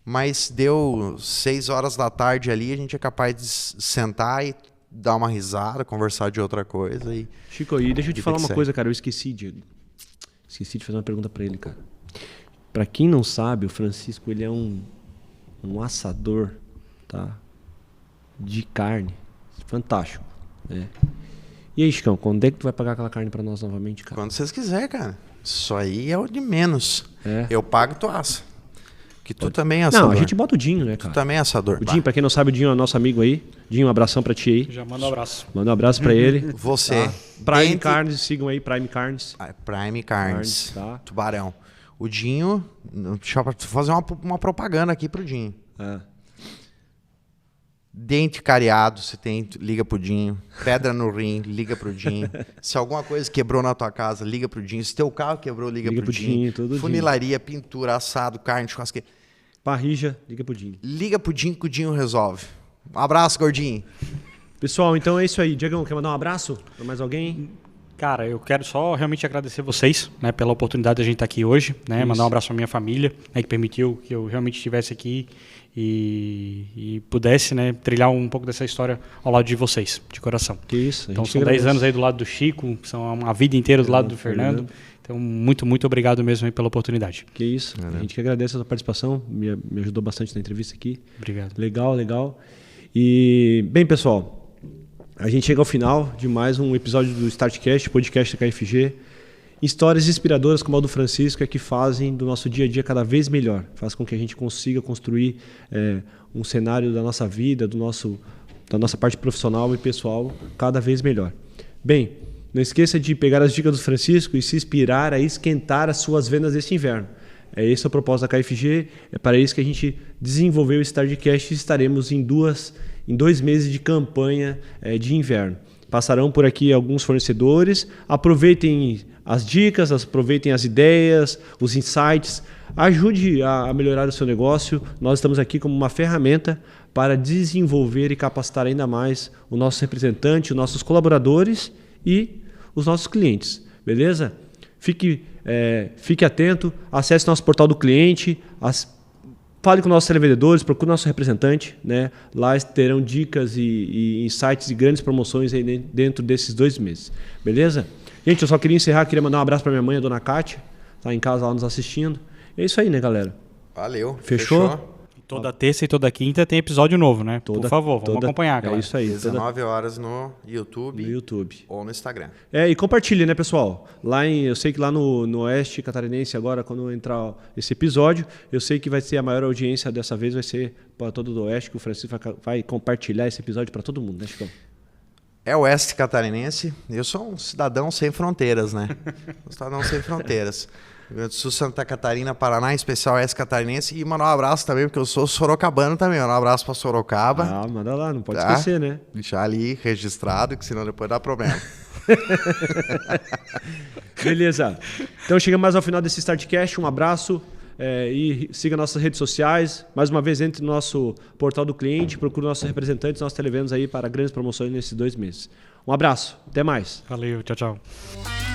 Mas deu 6 horas da tarde ali, a gente é capaz de sentar e dar uma risada, conversar de outra coisa. Chico, e deixa eu te falar uma coisa, cara. Eu esqueci, Diego. Esqueci de fazer uma pergunta pra ele, cara. Pra quem não sabe, o Francisco, ele é um assador, tá? De carne. Fantástico, né? E aí, Chicão, quando é que tu vai pagar aquela carne pra nós novamente, cara? Quando vocês quiserem, cara. Isso aí é o de menos. Eu pago, tu assa. Que tu também é assador. Não, a gente bota o Dinho, né, cara? Tu também é assador. O Dinho, pra quem não sabe, o Dinho é nosso amigo aí. Dinho, um abração pra ti aí. Já manda um abraço. Manda um abraço pra ele. Você. Tá? Prime Carnes, sigam aí, Prime Carnes. Prime Carnes. Tá? Tubarão. O Dinho, deixa eu fazer uma propaganda aqui pro Dinho. Dente cariado, se tem, liga pro Dinho. Pedra no rim, liga pro Dinho. Se alguma coisa quebrou na tua casa, liga pro Dinho. Se teu carro quebrou, liga pro Dinho. Funilaria, pintura, assado, carne, churrasqueira. Parrija, liga pro Dinho. Liga pro Dinho que o Dinho resolve. Um abraço, gordinho. Pessoal, então é isso aí. Diegão, quer mandar um abraço pra mais alguém? Cara, eu quero só realmente agradecer vocês, né, pela oportunidade de a gente estar aqui hoje, né, mandar um abraço pra minha família, né, que permitiu que eu realmente estivesse aqui e pudesse, né, trilhar um pouco dessa história ao lado de vocês, de coração. Que isso. Então são 10 anos aí do lado do Chico, são uma vida inteira do lado do Fernando. Então, muito obrigado mesmo aí pela oportunidade. Que isso. A gente que agradece a sua participação, me ajudou bastante na entrevista aqui. Obrigado. Legal. E, bem, pessoal, a gente chega ao final de mais um episódio do StartCast, podcast da KFG. Histórias inspiradoras como a do Francisco é que fazem do nosso dia a dia cada vez melhor. Faz com que a gente consiga construir um cenário da nossa vida, da nossa parte profissional e pessoal cada vez melhor. Bem, não esqueça de pegar as dicas do Francisco e se inspirar a esquentar as suas vendas este inverno. Esse é o propósito da KFG, é para isso que a gente desenvolveu o StartCast e estaremos em 2 meses de campanha de inverno. Passarão por aqui alguns fornecedores, aproveitem as dicas, aproveitem as ideias, os insights, ajude a melhorar o seu negócio. Nós estamos aqui como uma ferramenta para desenvolver e capacitar ainda mais o nosso representante, os nossos colaboradores e os nossos clientes, beleza? Fique atento, acesse nosso portal do cliente, fale com nossos televendedores, procure nosso representante, né? Lá terão dicas e insights e grandes promoções aí dentro desses 2 meses, beleza? Gente, eu só queria encerrar, queria mandar um abraço para minha mãe, a dona Kátia, tá em casa lá nos assistindo. É isso aí, né, galera? Valeu. Fechou? Toda terça e toda quinta tem episódio novo, né? Por favor, vamos acompanhar, galera. É isso aí. 19 horas no YouTube. No YouTube. Ou no Instagram. E compartilhe, né, pessoal? Eu sei que lá no Oeste Catarinense, agora, quando entrar esse episódio, eu sei que vai ser a maior audiência dessa vez, vai ser para todo o Oeste, que o Francisco vai compartilhar esse episódio para todo mundo, né, Chico? É o Oeste Catarinense. Eu sou um cidadão sem fronteiras, né? Um cidadão sem fronteiras. Rio Grande do Sul, Santa Catarina, Paraná, em especial Oeste Catarinense. E mandar um abraço também, porque eu sou sorocabano também. Mandar um abraço para Sorocaba. Manda lá, não pode esquecer, né? Deixar ali registrado, que senão depois dá problema. Beleza. Então chegamos mais ao final desse StartCast. Um abraço. e siga nossas redes sociais. Mais uma vez, entre no nosso portal do cliente, procure nossos representantes, nossos televendas aí para grandes promoções nesses 2 meses. Um abraço, até mais. Valeu, tchau, tchau.